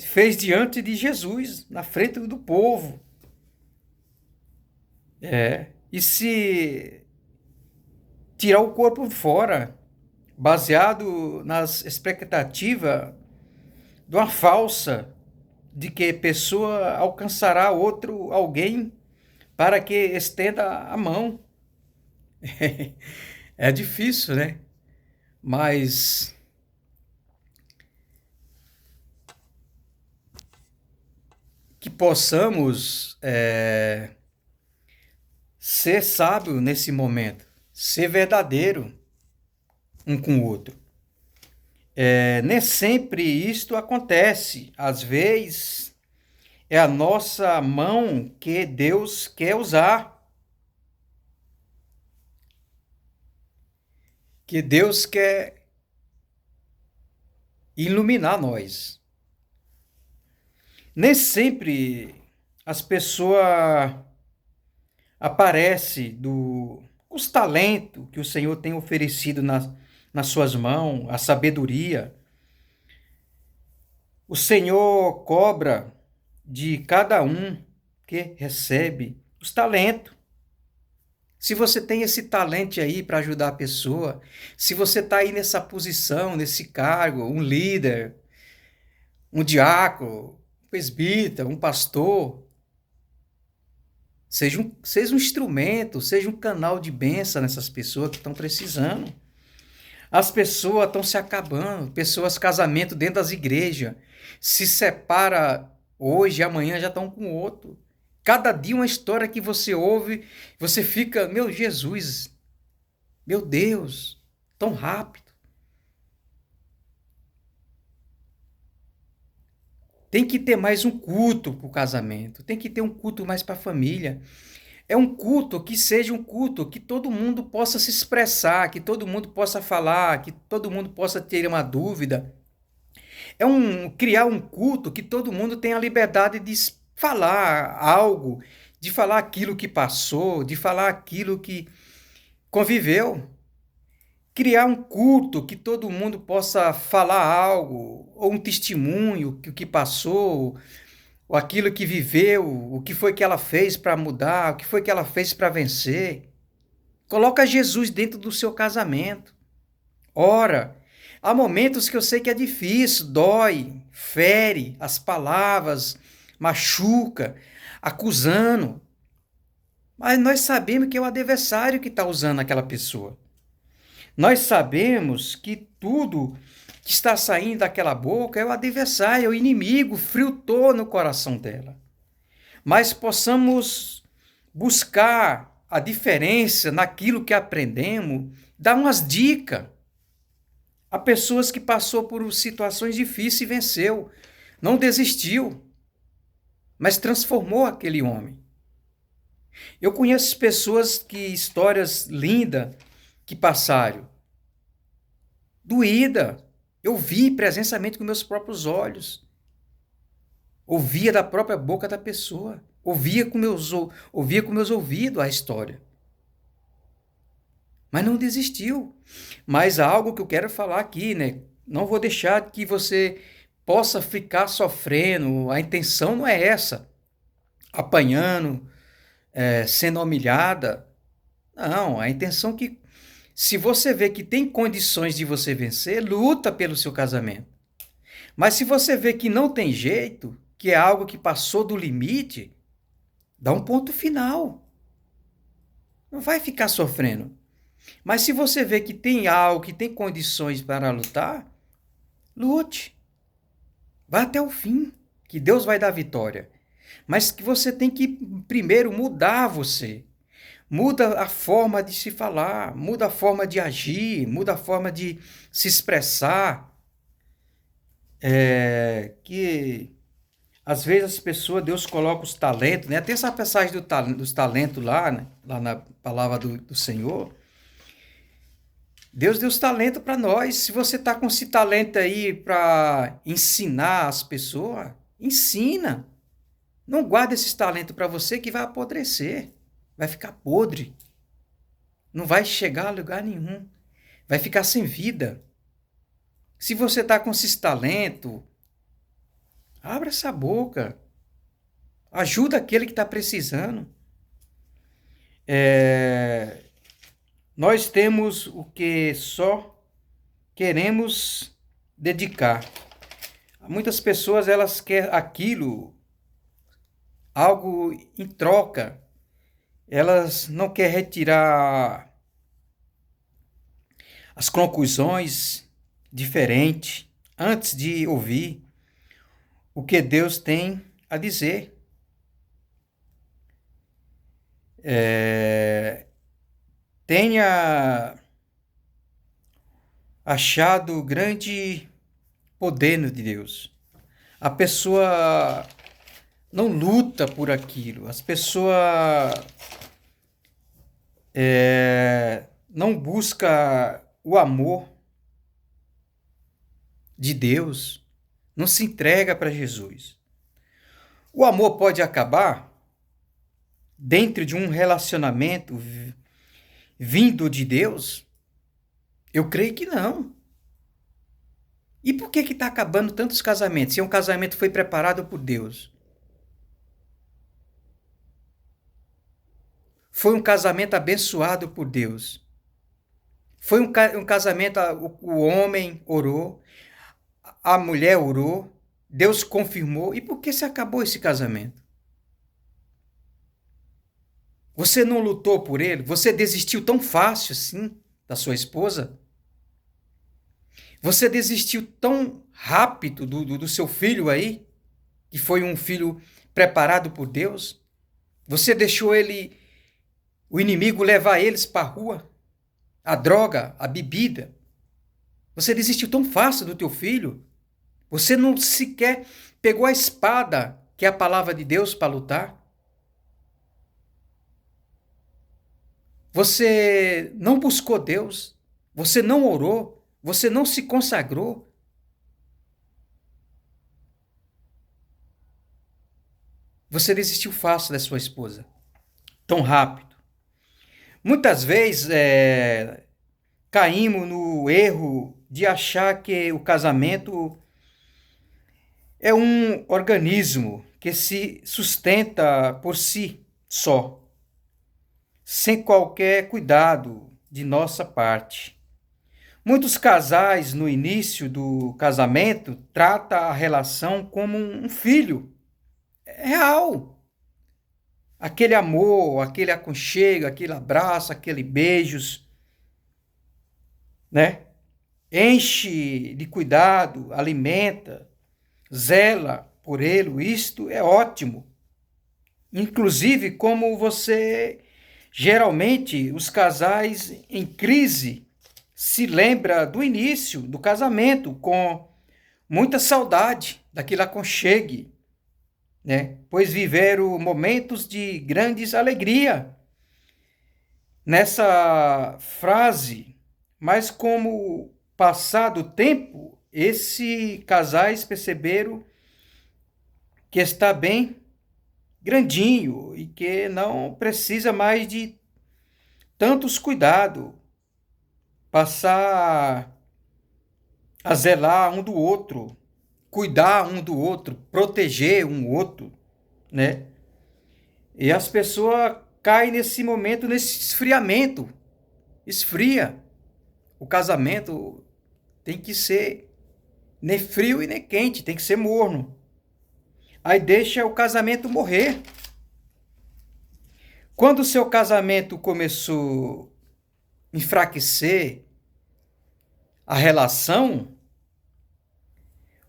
Fez diante de Jesus, na frente do povo. E se tirar o corpo fora, baseado nas expectativas de uma falsa, de que pessoa alcançará outro alguém para que estenda a mão. É difícil, né? Mas que possamos ser sábio nesse momento, ser verdadeiro um com o outro. Nem sempre isto acontece. Às vezes é a nossa mão que Deus quer usar, que Deus quer iluminar nós. Nem sempre as pessoas aparecem os talentos que o Senhor tem oferecido nas suas mãos, a sabedoria. O Senhor cobra de cada um que recebe os talentos. Se você tem esse talento aí para ajudar a pessoa, se você está aí nessa posição, nesse cargo, um líder, um diácono, um presbítero, um pastor, seja um instrumento, seja um canal de bênção nessas pessoas que estão precisando. As pessoas estão se acabando, pessoas, casamento dentro das igrejas, se separa hoje e amanhã já estão com outro. Cada dia uma história que você ouve, você fica, meu Jesus, meu Deus, tão rápido. Tem que ter mais um culto para o casamento, tem que ter um culto mais para a família. É um culto que seja um culto que todo mundo possa se expressar, que todo mundo possa falar, que todo mundo possa ter uma dúvida. Criar um culto que todo mundo tenha a liberdade de falar algo, de falar aquilo que passou, de falar aquilo que conviveu. Criar um culto que todo mundo possa falar algo, ou um testemunho que o que passou, ou aquilo que viveu, o que foi que ela fez para mudar, o que foi que ela fez para vencer. Coloca Jesus dentro do seu casamento. Ora, há momentos que eu sei que é difícil, dói, fere as palavras, machuca, acusando. Mas nós sabemos que é o adversário que está usando aquela pessoa. Nós sabemos que tudo que está saindo daquela boca é o adversário, é o inimigo, fritou no coração dela. Mas possamos buscar a diferença naquilo que aprendemos, dar umas dicas. Há pessoas que passou por situações difíceis e venceu, não desistiu, mas transformou aquele homem. Eu conheço pessoas que histórias lindas que passaram, doída. Eu vi presencialmente com meus próprios olhos. Ouvia da própria boca da pessoa, ouvia com meus ouvidos a história. Mas não desistiu. Mas há algo que eu quero falar aqui, né? Não vou deixar que você possa ficar sofrendo. A intenção não é essa. Apanhando, sendo humilhada. Não, a intenção é que, se você vê que tem condições de você vencer, luta pelo seu casamento. Mas se você vê que não tem jeito, que é algo que passou do limite, dá um ponto final. Não vai ficar sofrendo. Mas se você vê que tem algo, que tem condições para lutar, lute. Vá até o fim. que Deus vai dar vitória. Mas que você tem que primeiro mudar você. Muda a forma de se falar, muda a forma de agir, muda a forma de se expressar. Que às vezes as pessoas, Deus coloca os talentos, né? Tem essa passagem dos talentos lá, né? Lá na palavra do Senhor. Deus deu os talentos para nós. Se você está com esse talento aí para ensinar as pessoas, ensina. Não guarda esses talentos para você que vai apodrecer. Vai ficar podre. Não vai chegar a lugar nenhum. Vai ficar sem vida. Se você está com esses talentos, abra essa boca. Ajuda aquele que está precisando. Nós temos o que só queremos dedicar. Muitas pessoas elas querem aquilo, algo em troca. Elas não querem retirar as conclusões diferentes antes de ouvir o que Deus tem a dizer. Tenha achado grande poder de Deus. A pessoa não luta por aquilo. As pessoas não busca o amor de Deus. Não se entrega para Jesus. O amor pode acabar dentro de um relacionamento vindo de Deus? Eu creio que não. E por que está acabando tantos casamentos? Se um casamento foi preparado por Deus. Foi um casamento abençoado por Deus. Foi um casamento, o homem orou, a mulher orou, Deus confirmou. E por que se acabou esse casamento? Você não lutou por ele? Você desistiu tão fácil assim da sua esposa? Você desistiu tão rápido do seu filho aí, que foi um filho preparado por Deus? Você deixou o inimigo levar eles para a rua? A droga, a bebida? Você desistiu tão fácil do teu filho? Você não sequer pegou a espada, que é a palavra de Deus, para lutar? Você não buscou Deus? Você não orou? Você não se consagrou? Você desistiu fácil da sua esposa, tão rápido. Muitas vezes caímos no erro de achar que o casamento é um organismo que se sustenta por si só, sem qualquer cuidado de nossa parte. Muitos casais, no início do casamento, tratam a relação como um filho. É real. Aquele amor, aquele aconchego, aquele abraço, aquele beijos, né? Enche de cuidado, alimenta, zela por ele. Isto é ótimo. Inclusive, como você, geralmente, os casais em crise se lembra do início do casamento com muita saudade daquele aconchegue, né? Pois viveram momentos de grandes alegria nessa frase, mas como passado o tempo, esses casais perceberam que está bem grandinho e que não precisa mais de tantos cuidados, passar a zelar um do outro, cuidar um do outro, proteger um outro, né? E as pessoas caem nesse momento, nesse esfriamento. Esfria. O casamento tem que ser nem frio e nem quente, tem que ser morno. Aí deixa o casamento morrer. Quando o seu casamento começou a enfraquecer a relação,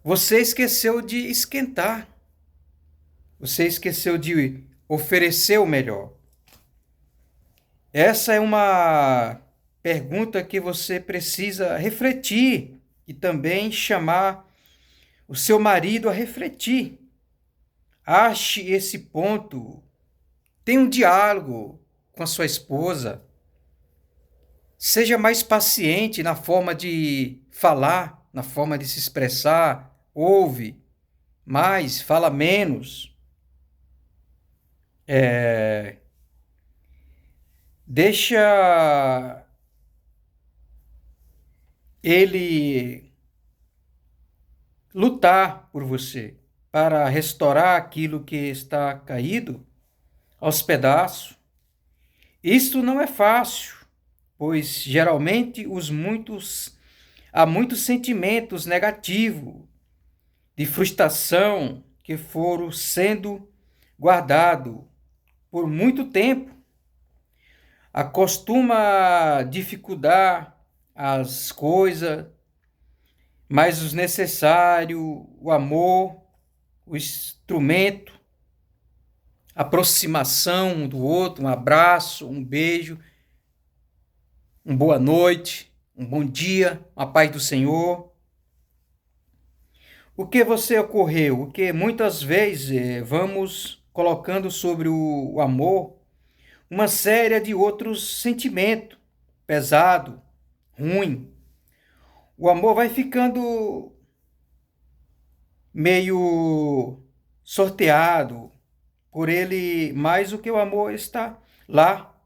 você esqueceu de esquentar. Você esqueceu de oferecer o melhor. Essa é uma pergunta que você precisa refletir e também chamar o seu marido a refletir. Ache esse ponto. Tenha um diálogo com a sua esposa. Seja mais paciente na forma de falar, na forma de se expressar. Ouve mais, fala menos. Deixa ele lutar por você para restaurar aquilo que está caído aos pedaços. Isto não é fácil, pois geralmente há muitos sentimentos negativos de frustração que foram sendo guardados por muito tempo. Acostuma dificultar as coisas, mas o necessário, o amor, o instrumento, a aproximação um do outro, um abraço, um beijo, uma boa noite, um bom dia, a paz do Senhor. O que você ocorreu? O que muitas vezes vamos colocando sobre o amor uma série de outros sentimentos pesado, ruim. O amor vai ficando meio sorteado por ele, mais do que o amor está lá.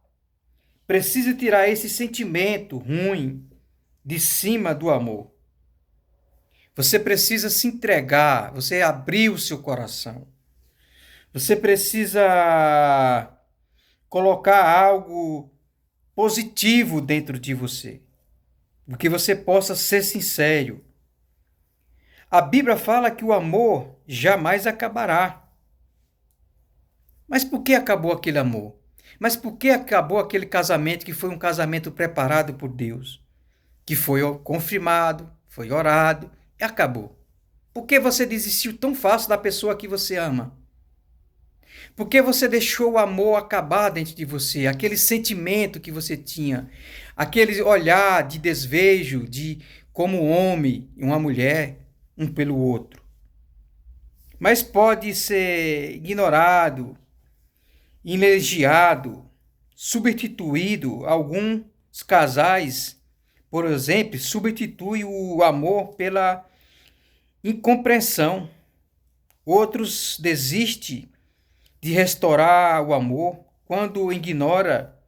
Precisa tirar esse sentimento ruim de cima do amor. Você precisa se entregar, você abrir o seu coração. Você precisa colocar algo positivo dentro de você, que você possa ser sincero. A Bíblia fala que o amor jamais acabará. Mas por que acabou aquele amor? Mas por que acabou aquele casamento que foi um casamento preparado por Deus? Que foi confirmado, foi orado e acabou. Por que você desistiu tão fácil da pessoa que você ama? Por que você deixou o amor acabar dentro de você? Aquele sentimento que você tinha, aquele olhar de desejo, de como um homem e uma mulher, um pelo outro. Mas pode ser ignorado, energiado, substituído. Alguns casais, por exemplo, substituem o amor pela incompreensão. Outros desistem de restaurar o amor quando ignora,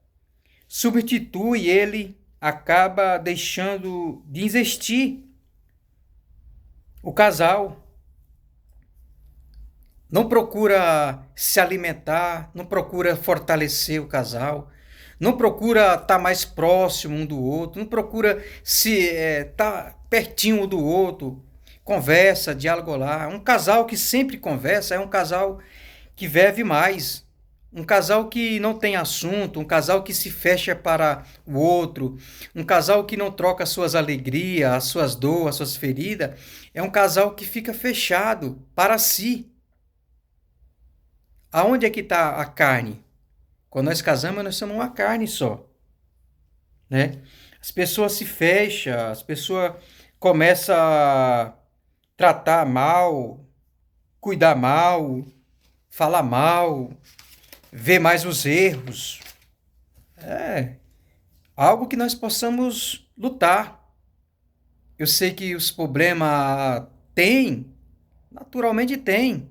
substitui ele, acaba deixando de existir o casal. Não procura se alimentar, não procura fortalecer o casal, não procura estar mais próximo um do outro, não procura se estar pertinho um do outro, conversa, diálogo lá. Um casal que sempre conversa é um casal que vive mais. Um casal que não tem assunto, um casal que se fecha para o outro, um casal que não troca suas alegrias, as suas dores, as suas feridas, é um casal que fica fechado para si. Aonde é que está a carne? Quando nós casamos, nós somos uma carne só, né? As pessoas se fecham, as pessoas começam a tratar mal, cuidar mal, falar mal, ver mais os erros. É algo que nós possamos lutar. Eu sei que os problemas tem, naturalmente tem,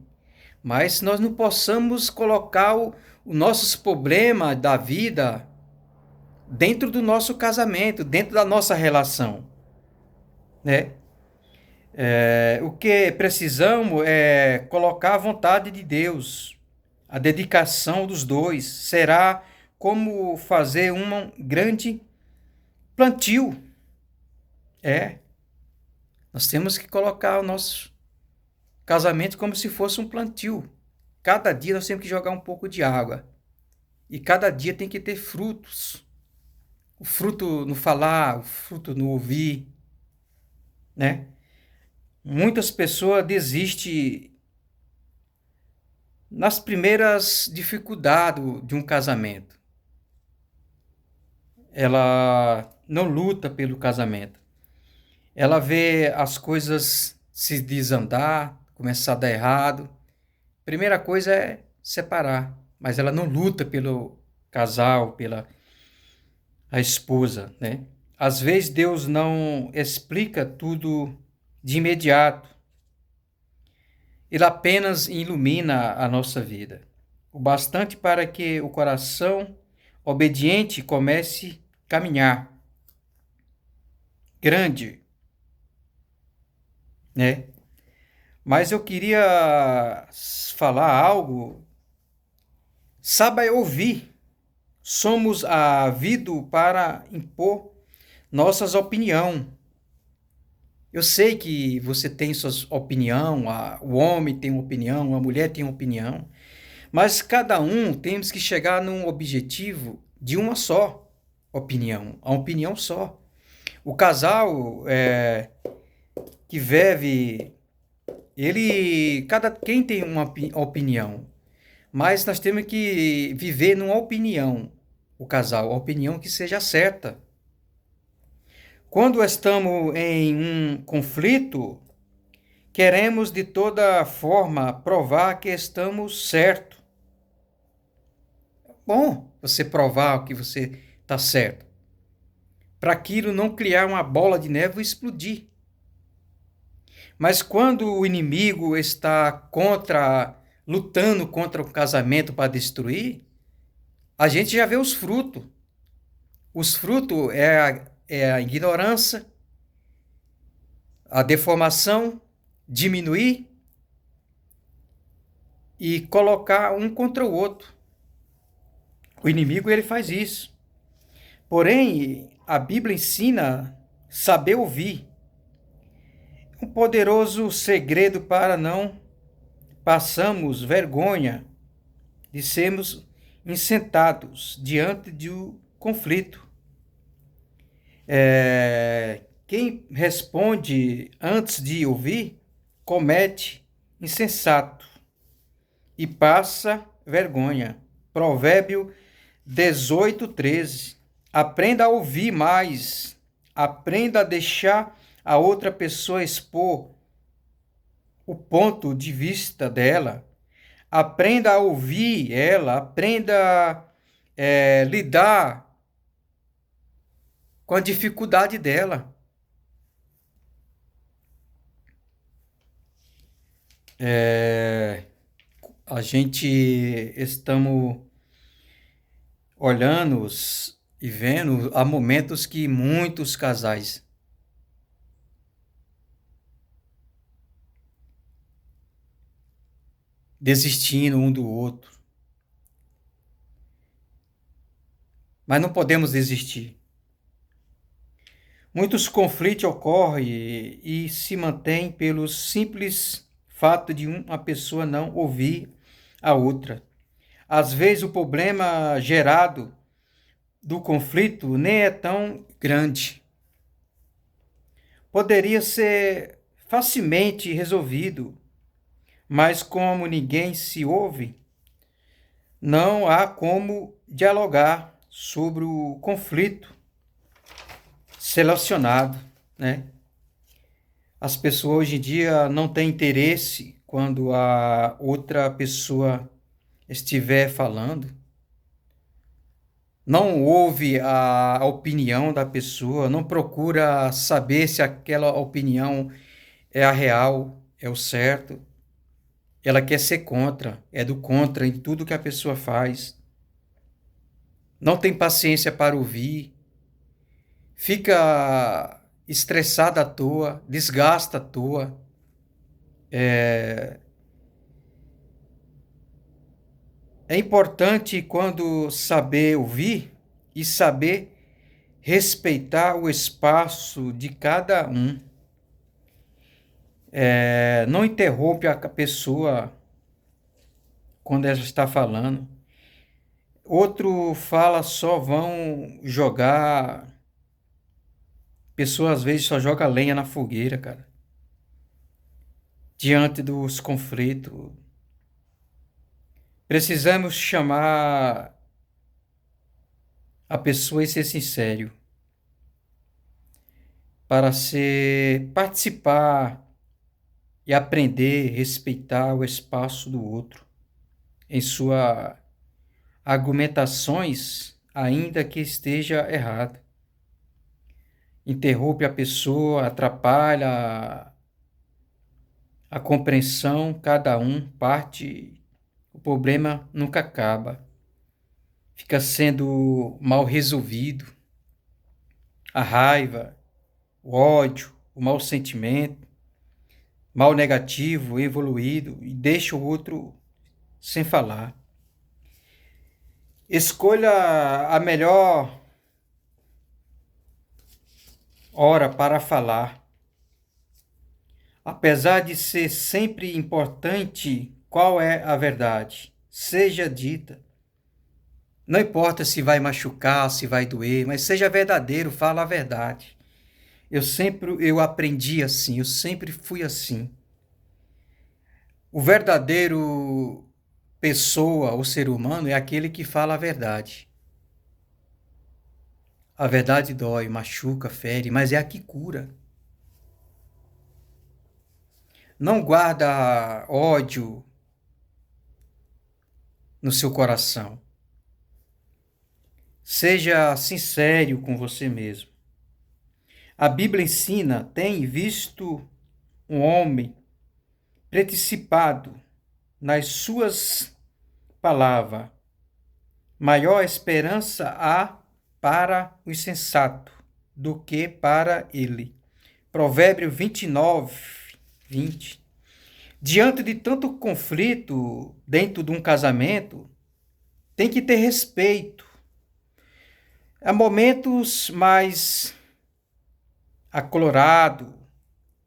mas nós não possamos colocar os nossos problemas da vida dentro do nosso casamento, dentro da nossa relação, né? O que precisamos é colocar a vontade de Deus, a dedicação dos dois. Será como fazer um grande plantio. Nós temos que colocar o nosso casamento como se fosse um plantio. Cada dia nós temos que jogar um pouco de água. E cada dia tem que ter frutos. O fruto no falar, o fruto no ouvir, né? Muitas pessoas desistem nas primeiras dificuldades de um casamento. Ela não luta pelo casamento. Ela vê as coisas se desandar, começar a dar errado. Primeira coisa é separar, mas ela não luta pelo casal, pela a esposa, né? Às vezes Deus não explica tudo de imediato. Ele apenas ilumina a nossa vida, o bastante para que o coração obediente comece a caminhar grande, né? Mas eu queria falar algo. Saiba ouvir. Somos havidos para impor nossas opiniões. Eu sei que você tem sua opinião, o homem tem uma opinião, a mulher tem uma opinião, mas cada um temos que chegar num objetivo de uma só opinião, a opinião só. O casal que vive, quem tem uma opinião, mas nós temos que viver numa opinião, o casal, a opinião que seja certa. Quando estamos em um conflito, queremos de toda forma provar que estamos certo. Bom, você provar que você está certo, para aquilo não criar uma bola de neve e explodir. Mas quando o inimigo está lutando contra o casamento para destruir, a gente já vê os frutos. Os frutos é a ignorância, a deformação, diminuir e colocar um contra o outro. O inimigo ele faz isso. Porém, a Bíblia ensina saber ouvir. Um poderoso segredo para não passarmos vergonha de sermos insentados diante de um conflito. Quem responde antes de ouvir comete insensato e passa vergonha. Provérbio 18:13. Aprenda a ouvir mais. Aprenda a deixar a outra pessoa expor o ponto de vista dela. Aprenda a ouvir ela. Aprenda a lidar com a dificuldade dela. A gente estamos olhando e vendo há momentos que muitos casais desistindo um do outro. Mas não podemos desistir. Muitos conflitos ocorrem e se mantêm pelo simples fato de uma pessoa não ouvir a outra. Às vezes o problema gerado do conflito nem é tão grande. Poderia ser facilmente resolvido, mas como ninguém se ouve, não há como dialogar sobre o conflito selecionado, né? As pessoas hoje em dia não têm interesse quando a outra pessoa estiver falando. Não ouve a opinião da pessoa, não procura saber se aquela opinião é a real, é o certo. Ela quer ser contra, é do contra em tudo que a pessoa faz. Não tem paciência para ouvir. Fica estressada à toa, desgasta à toa. É importante quando saber ouvir e saber respeitar o espaço de cada um. Não interrompe a pessoa quando ela está falando. Outro fala, só vão jogar. Pessoa às vezes só joga lenha na fogueira, cara. Diante dos conflitos. Precisamos chamar a pessoa e ser sincero para participar e aprender, respeitar o espaço do outro em suas argumentações, ainda que esteja errado. Interrompe a pessoa, atrapalha a compreensão, cada um parte, o problema nunca acaba. Fica sendo mal resolvido. A raiva, o ódio, o mau sentimento, mal negativo, evoluído, e deixa o outro sem falar. Escolha a melhor hora para falar. Apesar de ser sempre importante qual é a verdade, seja dita. Não importa se vai machucar, se vai doer, mas seja verdadeiro, fala a verdade. Eu aprendi assim, eu sempre fui assim. O verdadeiro pessoa, o ser humano, é aquele que fala a verdade. A verdade dói, machuca, fere, mas é a que cura. Não guarda ódio no seu coração. Seja sincero com você mesmo. A Bíblia ensina, tem visto um homem participado nas suas palavras. Maior esperança há para o insensato do que para ele. Provérbio 29, 20. Diante de tanto conflito dentro de um casamento, tem que ter respeito. Há momentos mais acolorados,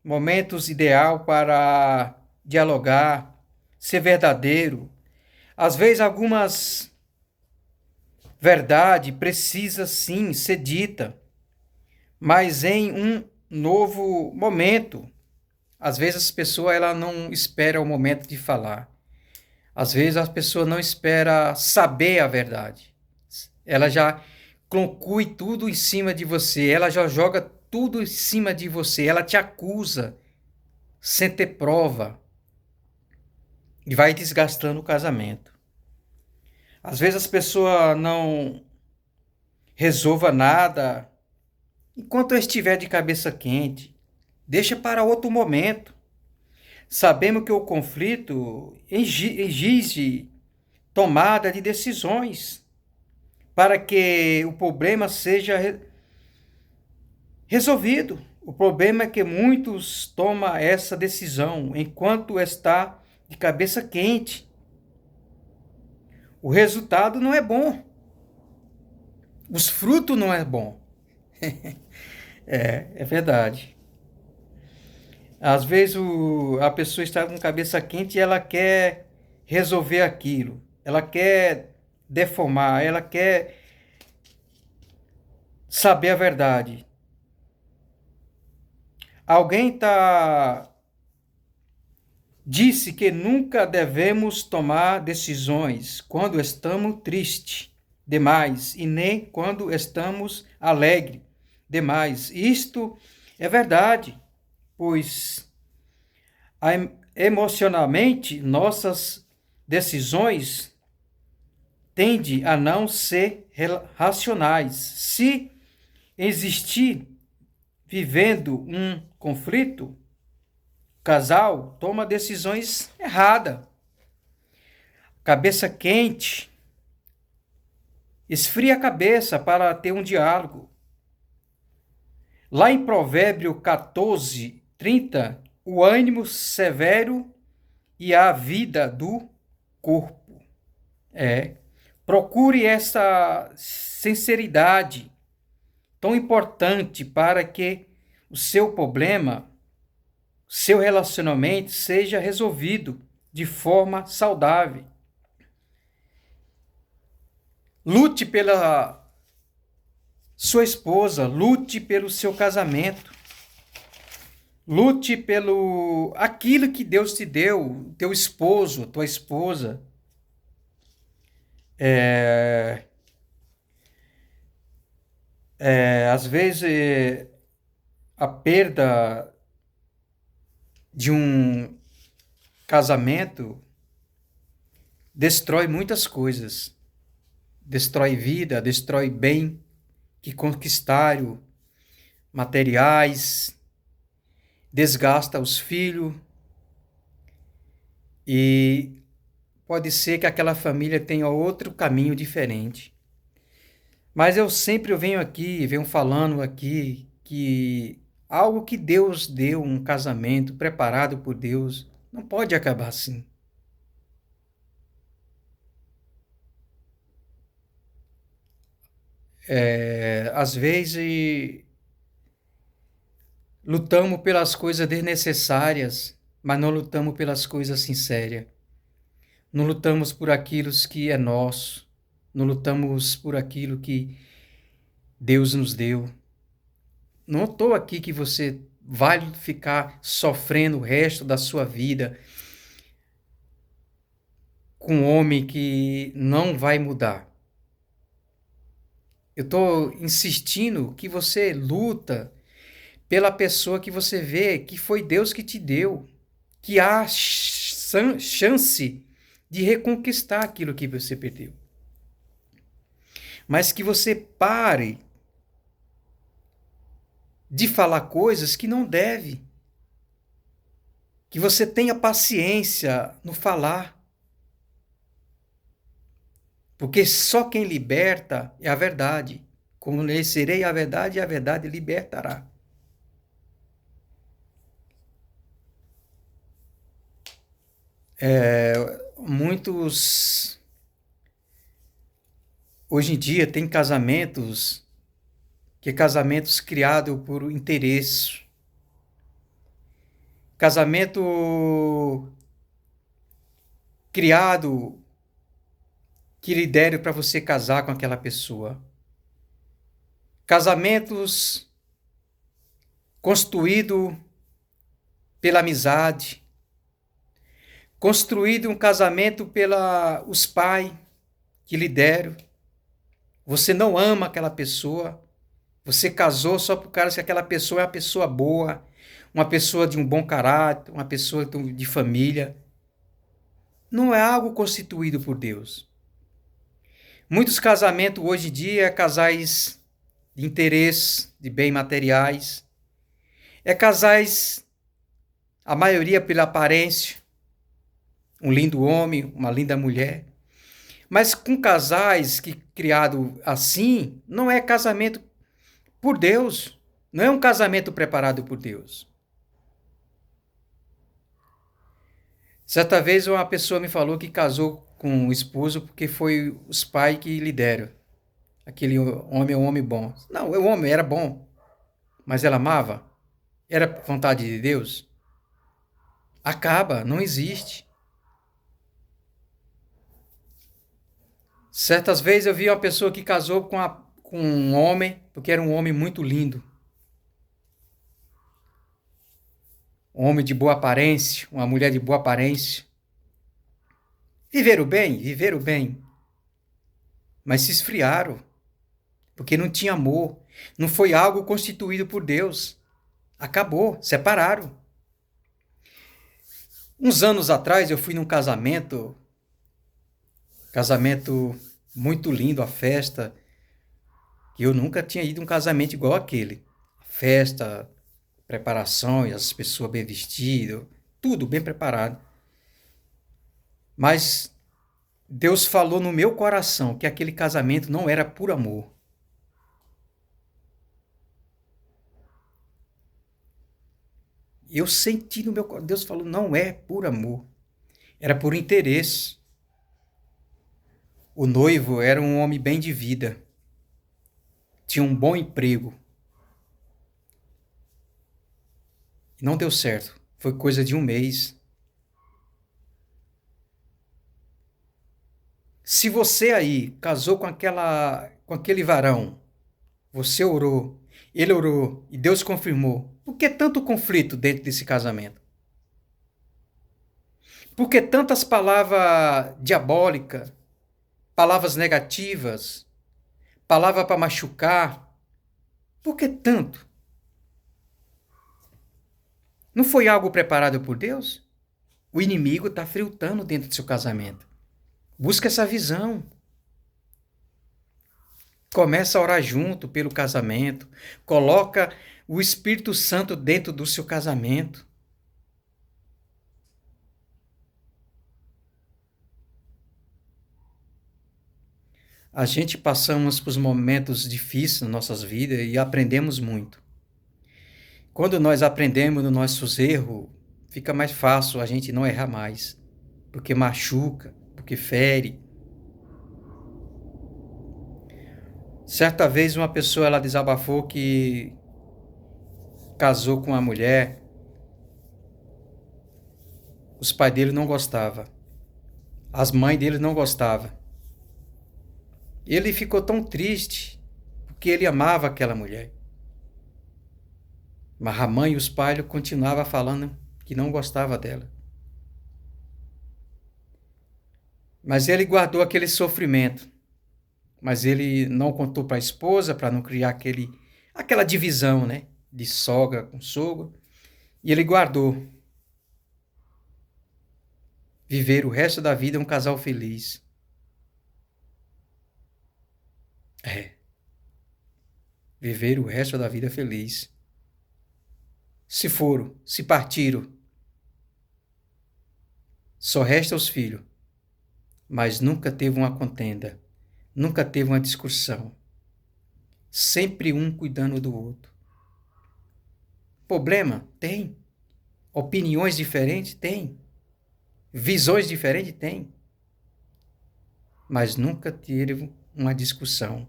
momentos ideal para dialogar, ser verdadeiro. Às vezes algumas verdade precisa sim ser dita, mas em um novo momento. Às vezes as pessoas ela não espera o momento de falar. Às vezes a pessoa não espera saber a verdade. Ela já conclui tudo em cima de você, ela já joga tudo em cima de você, ela te acusa sem ter prova e vai desgastando o casamento. Às vezes as pessoas não resolva nada enquanto eu estiver de cabeça quente. Deixa para outro momento. Sabemos que o conflito exige tomada de decisões para que o problema seja resolvido. O problema é que muitos tomam essa decisão enquanto está de cabeça quente. O resultado não é bom. Os frutos não é bom. É verdade. Às vezes a pessoa está com cabeça quente e ela quer resolver aquilo. Ela quer deformar, ela quer saber a verdade. Alguém disse que nunca devemos tomar decisões quando estamos tristes demais e nem quando estamos alegres demais. Isto é verdade, pois emocionalmente nossas decisões tendem a não ser racionais. Se existir vivendo um conflito, o casal toma decisões erradas. Cabeça quente, esfria a cabeça para ter um diálogo. Lá em Provérbio 14, 30, o ânimo severo e a vida do corpo. Procure essa sinceridade tão importante para que o seu problema, seu relacionamento seja resolvido de forma saudável. Lute pela sua esposa, lute pelo seu casamento. Lute pelo aquilo que Deus te deu, teu esposo, tua esposa. É, às vezes, a perda de um casamento destrói muitas coisas. Destrói vida, destrói bem que conquistaram, materiais, desgasta os filhos e pode ser que aquela família tenha outro caminho diferente. Mas eu venho aqui, venho falando aqui que algo que Deus deu, um casamento preparado por Deus, não pode acabar assim. Às vezes lutamos pelas coisas desnecessárias, mas não lutamos pelas coisas sinceras. Não lutamos por aquilo que é nosso. Não lutamos por aquilo que Deus nos deu. Não estou aqui que você vai ficar sofrendo o resto da sua vida com um homem que não vai mudar. Eu estou insistindo que você luta pela pessoa que você vê que foi Deus que te deu, que há chance de reconquistar aquilo que você perdeu. Mas que você pare de falar coisas que não deve. Que você tenha paciência no falar. Porque só quem liberta é a verdade. Conhecerei a verdade e a verdade libertará. Muitos hoje em dia tem casamentos criados por interesse. Casamento criado que lhe deram para você casar com aquela pessoa. Casamentos construídos pela amizade. Construído um casamento pela os pais que lhe deram. Você não ama aquela pessoa. Você casou só por causa que aquela pessoa é uma pessoa boa, uma pessoa de um bom caráter, uma pessoa de família. Não é algo constituído por Deus. Muitos casamentos hoje em dia é casais de interesse, de bens materiais. É casais, a maioria pela aparência, um lindo homem, uma linda mulher. Mas com casais que criado assim, não é casamento por Deus. Não é um casamento preparado por Deus. Certa vez uma pessoa me falou que casou com o esposo porque foi os pais que lhe deram. Aquele homem é um homem bom. Não, o homem era bom, mas ela amava? Era vontade de Deus? Acaba, não existe. Certas vezes eu vi uma pessoa que casou com um homem, porque era um homem muito lindo. Um homem de boa aparência, uma mulher de boa aparência. Viveram bem, mas se esfriaram, porque não tinha amor, não foi algo constituído por Deus. Acabou, separaram. Uns anos atrás eu fui num casamento muito lindo, a festa, que eu nunca tinha ido a um casamento igual aquele. Festa, preparações, as pessoas bem vestidas, tudo bem preparado. Mas Deus falou no meu coração que aquele casamento não era por amor. Eu senti no meu coração, Deus falou, não é por amor, era por interesse. O noivo era um homem bem de vida, tinha um bom emprego. E não deu certo, foi coisa de um mês. Se você aí casou com aquele varão, você orou, ele orou e Deus confirmou, por que tanto conflito dentro desse casamento? Por que tantas palavras diabólicas? palavras negativas, palavra para machucar. Por que tanto? Não foi algo preparado por Deus? O inimigo está fritando dentro do seu casamento. Busca essa visão. Começa a orar junto pelo casamento. Coloca o Espírito Santo dentro do seu casamento. A gente passamos por momentos difíceis nas nossas vidas e aprendemos muito. Quando nós aprendemos dos nossos erros, fica mais fácil a gente não errar mais, porque machuca, porque fere. Certa vez uma pessoa ela desabafou que casou com uma mulher, os pais dele não gostavam, as mães dele não gostavam. Ele ficou tão triste porque ele amava aquela mulher. Mas a mãe e os pais continuavam falando que não gostava dela. Mas ele guardou aquele sofrimento. Mas ele não contou para a esposa, para não criar aquela divisão, né? De sogra com sogro. E ele guardou. Viver o resto da vida um casal feliz. Viver o resto da vida feliz. Se foram, se partiram, só resta os filhos. Mas nunca teve uma contenda, nunca teve uma discussão. Sempre um cuidando do outro. Problema? Tem. Opiniões diferentes? Tem. Visões diferentes? Tem. Mas nunca teve uma discussão.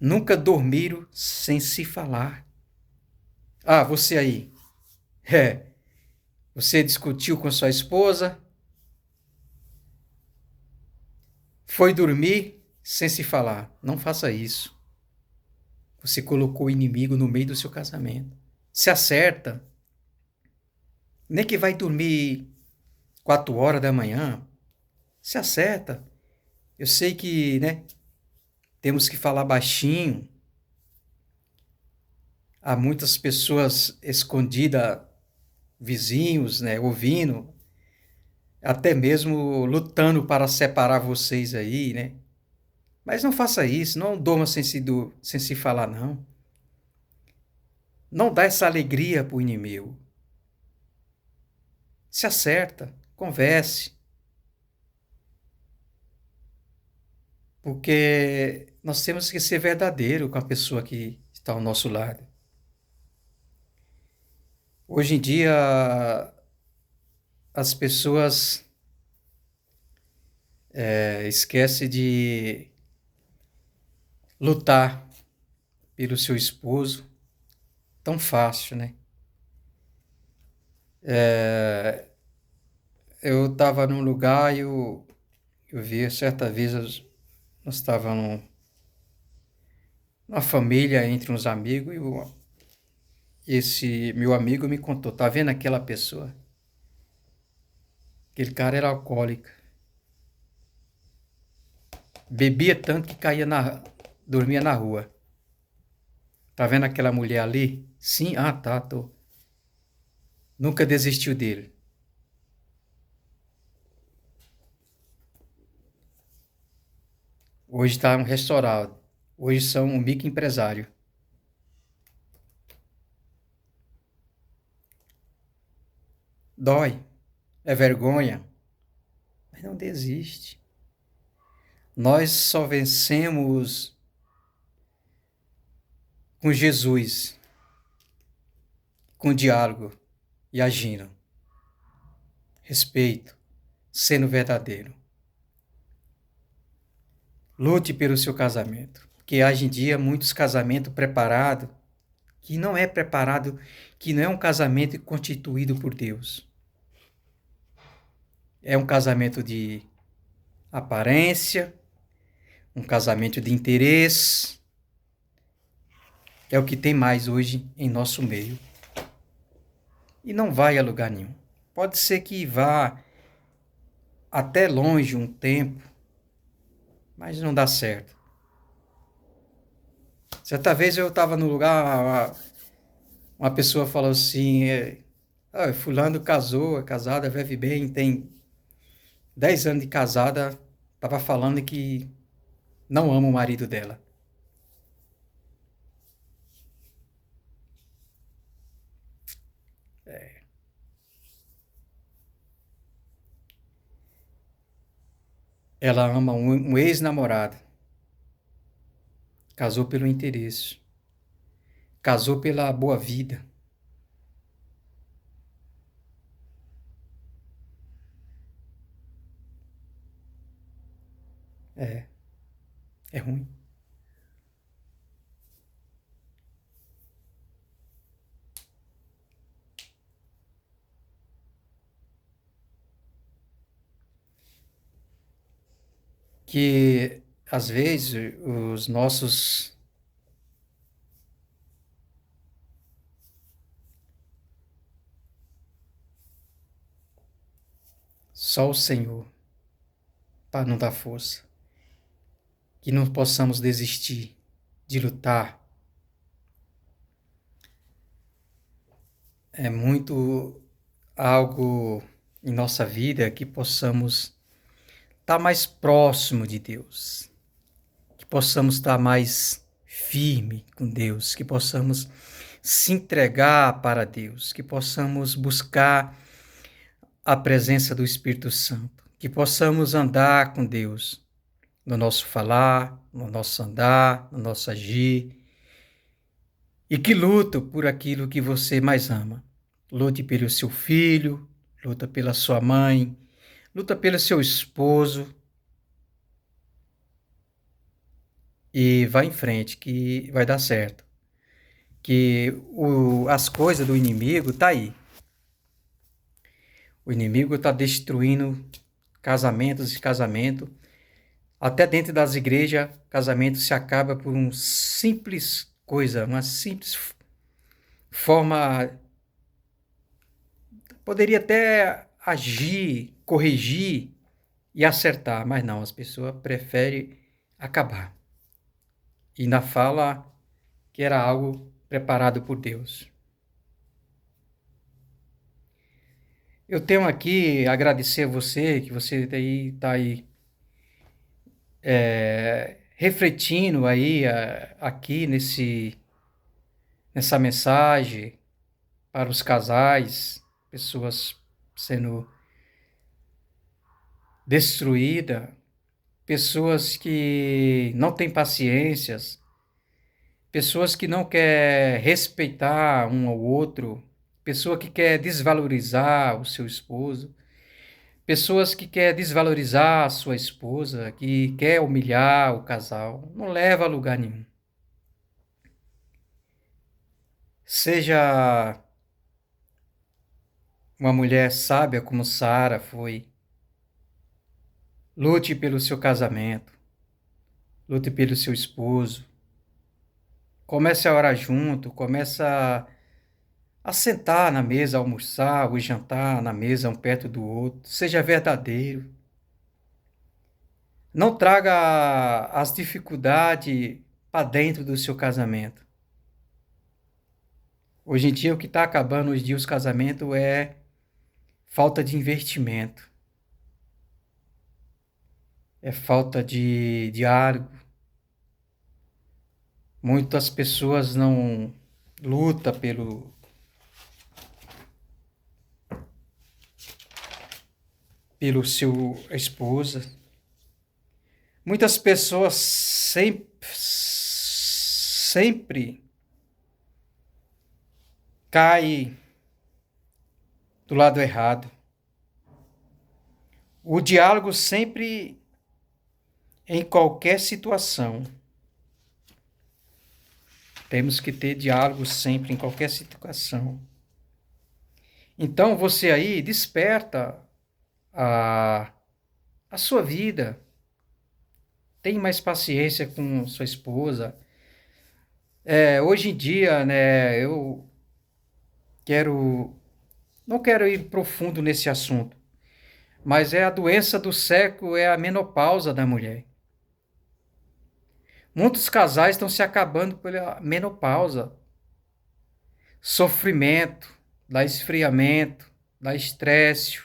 Nunca dormiram sem se falar. Ah, você aí. Você discutiu com sua esposa, foi dormir sem se falar. Não faça isso. Você colocou o inimigo no meio do seu casamento. Se acerta. Nem que vai dormir 4 horas da manhã. Se acerta. Eu sei que, né, temos que falar baixinho. Há muitas pessoas escondidas, vizinhos, né, ouvindo, até mesmo lutando para separar vocês aí, né? Mas não faça isso, não durma sem se falar, não. Não dá essa alegria para o inimigo. Se acerta, converse. Porque nós temos que ser verdadeiro com a pessoa que está ao nosso lado. Hoje em dia, as pessoas esquecem de lutar pelo seu esposo. Tão fácil, né? Eu estava num lugar e eu vi, certa vez, nós estávamos numa família entre uns amigos e esse meu amigo me contou, tá vendo aquela pessoa? Aquele cara era alcoólico. Bebia tanto que dormia na rua. Tá vendo aquela mulher ali? Sim, tá, tô. Nunca desistiu dele. Hoje está um restaurante. Hoje são um microempresário. Dói. É vergonha. Mas não desiste. Nós só vencemos com Jesus, com diálogo e agindo. Respeito, sendo verdadeiro. Lute pelo seu casamento, porque hoje em dia muitos casamentos preparados, que não é um casamento constituído por Deus. É um casamento de aparência, um casamento de interesse. É o que tem mais hoje em nosso meio. E não vai a lugar nenhum. Pode ser que vá até longe um tempo, mas não dá certo. Certa vez eu estava no lugar, uma pessoa falou assim, fulano casou, é casada, vive bem, tem 10 anos de casada, estava falando que não ama o marido dela. Ela ama um ex-namorado. Casou pelo interesse. Casou pela boa vida. É, é ruim. Que às vezes os nossos só o Senhor para não dar força, que não possamos desistir de lutar. É muito algo em nossa vida que possamos estar mais próximo de Deus, que possamos estar mais firme com Deus, que possamos se entregar para Deus, que possamos buscar a presença do Espírito Santo, que possamos andar com Deus no nosso falar, no nosso andar, no nosso agir, e que luta por aquilo que você mais ama. Lute pelo seu filho, luta pela sua mãe, luta pelo seu esposo e vá em frente que vai dar certo. Que as coisas do inimigo tá aí. O inimigo está destruindo casamentos e casamento. Até dentro das igrejas, casamento se acaba por uma simples coisa, uma simples forma. Poderia até agir, corrigir e acertar, mas não, as pessoas preferem acabar. E ainda fala que era algo preparado por Deus. Eu tenho aqui agradecer a você, que você está aí refletindo aí aqui nessa mensagem para os casais, pessoas sendo destruídas, pessoas que não têm paciências, pessoas que não querem respeitar um ao outro, pessoa que quer desvalorizar o seu esposo, pessoas que quer desvalorizar a sua esposa, que quer humilhar o casal, não leva a lugar nenhum. Seja uma mulher sábia como Sara foi, lute pelo seu casamento, lute pelo seu esposo, comece a orar junto, comece a sentar na mesa, almoçar ou jantar na mesa um perto do outro, seja verdadeiro. Não traga as dificuldades para dentro do seu casamento. Hoje em dia, o que está acabando hoje em dia os casamentos é falta de investimento, é falta de diálogo. Muitas pessoas não lutam pelo seu esposa. Muitas pessoas sempre caem do lado errado. O diálogo sempre, em qualquer situação, temos que ter diálogo sempre, em qualquer situação. Então, você aí desperta a sua vida. Tem mais paciência com sua esposa. Hoje em dia, né, eu não quero ir profundo nesse assunto, mas a doença do século é a menopausa da mulher. Muitos casais estão se acabando pela menopausa, sofrimento, dá esfriamento, dá estresse.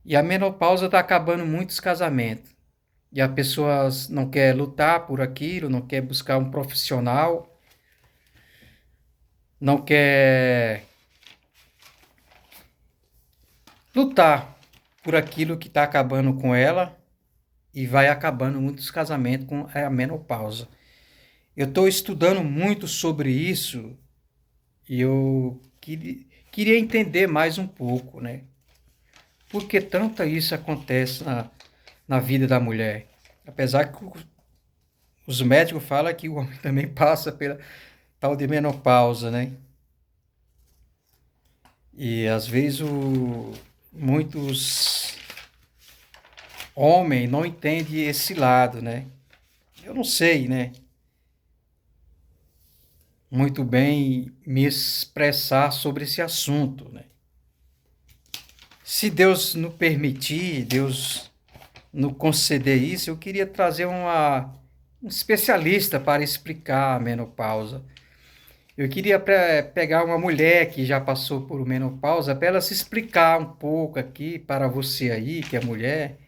E a menopausa está acabando muitos casamentos. E a pessoa não quer lutar por aquilo, não quer buscar um profissional, não quer lutar por aquilo que está acabando com ela e vai acabando muitos casamentos com a menopausa. Eu estou estudando muito sobre isso e eu queria entender mais um pouco, né? Por que tanto isso acontece na vida da mulher? Apesar que os médicos falam que o homem também passa pela tal de menopausa, né? E às vezes muitos homens não entendem esse lado, né? Eu não sei, né? Muito bem me expressar sobre esse assunto, né? Se Deus nos permitir, Deus nos conceder isso, eu queria trazer um especialista para explicar a menopausa. Eu queria pegar uma mulher que já passou por menopausa para ela se explicar um pouco aqui para você aí, que é mulher.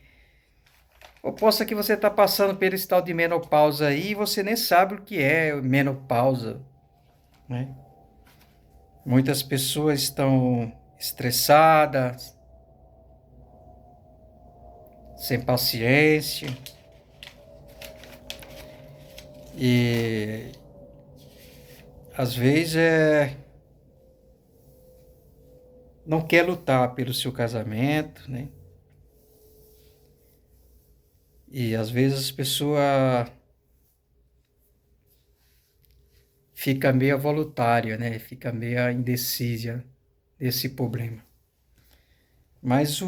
Ou possa que você está passando pelo esse tal de menopausa aí e você nem sabe o que é menopausa, né? Muitas pessoas estão estressadas, sem paciência e às vezes não quer lutar pelo seu casamento, né? E às vezes as pessoas fica meio voluntária, né? Fica meio indecisa desse problema. Mas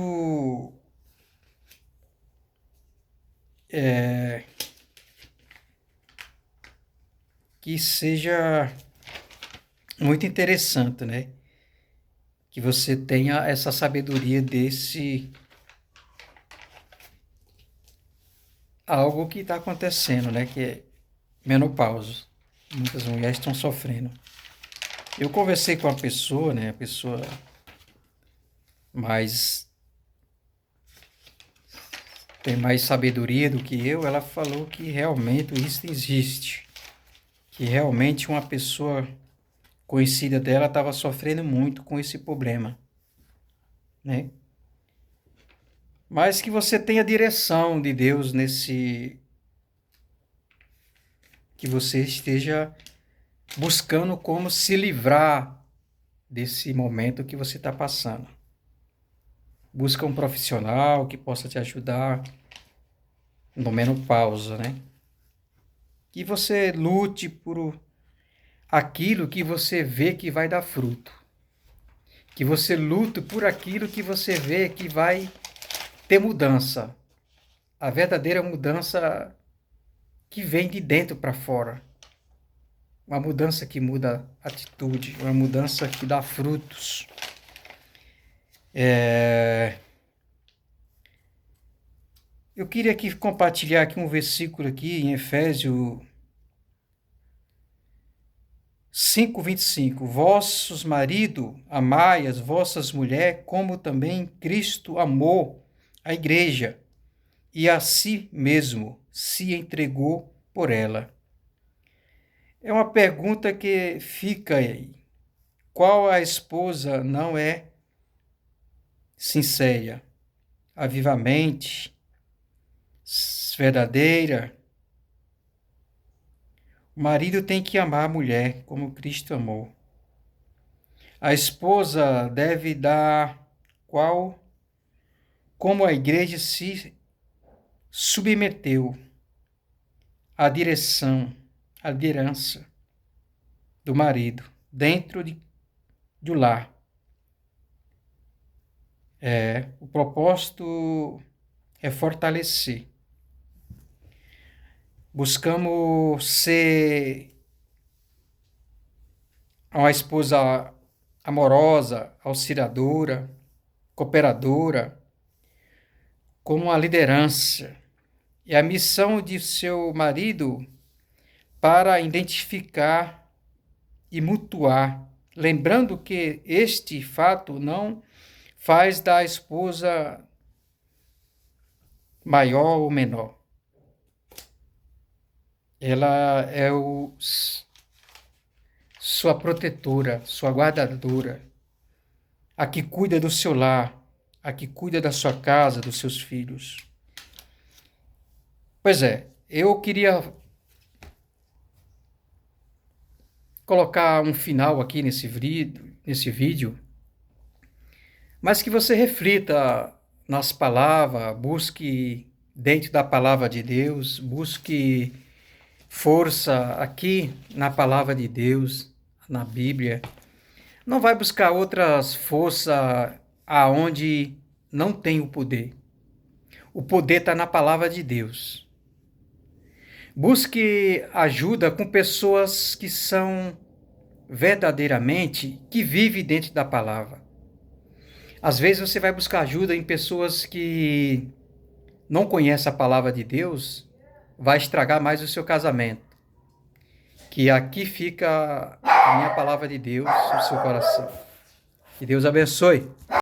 que seja muito interessante, né? Que você tenha essa sabedoria desse algo que está acontecendo, né? Que é menopausa. Muitas mulheres estão sofrendo. Eu conversei com a pessoa, né? A pessoa mais tem mais sabedoria do que eu. Ela falou que realmente isso existe, que realmente uma pessoa conhecida dela estava sofrendo muito com esse problema, né? Mas que você tenha direção de Deus nesse, que você esteja buscando como se livrar desse momento que você está passando. Busca um profissional que possa te ajudar no menopausa, né? Que você lute por aquilo que você vê que vai dar fruto. Que você lute por aquilo que você vê que vai ter mudança. A verdadeira mudança que vem de dentro para fora. Uma mudança que muda a atitude, uma mudança que dá frutos. Eu queria aqui compartilhar aqui um versículo aqui em Efésios 5:25. Vossos maridos, amai as vossas mulheres, como também Cristo amou a igreja e a si mesmo se entregou por ela. É uma pergunta que fica aí. Qual a esposa não é sincera, avivamente, verdadeira? O marido tem que amar a mulher como Cristo amou. A esposa deve dar como a igreja se submeteu à direção, à liderança do marido dentro do lar. O propósito é fortalecer. Buscamos ser uma esposa amorosa, auxiliadora, cooperadora, como uma liderança e a missão de seu marido para identificar e mutuar, lembrando que este fato não faz da esposa maior ou menor. Ela é sua protetora, sua guardadora, a que cuida do seu lar, a que cuida da sua casa, dos seus filhos. Pois é, eu queria colocar um final aqui nesse vídeo, mas que você reflita nas palavras, busque dentro da palavra de Deus, busque força aqui na palavra de Deus, na Bíblia. Não vai buscar outras forças aonde não tem o poder. O poder está na palavra de Deus. Busque ajuda com pessoas que são verdadeiramente, que vivem dentro da palavra. Às vezes você vai buscar ajuda em pessoas que não conhecem a palavra de Deus, vai estragar mais o seu casamento. Que aqui fica a minha palavra de Deus no seu coração. Que Deus abençoe.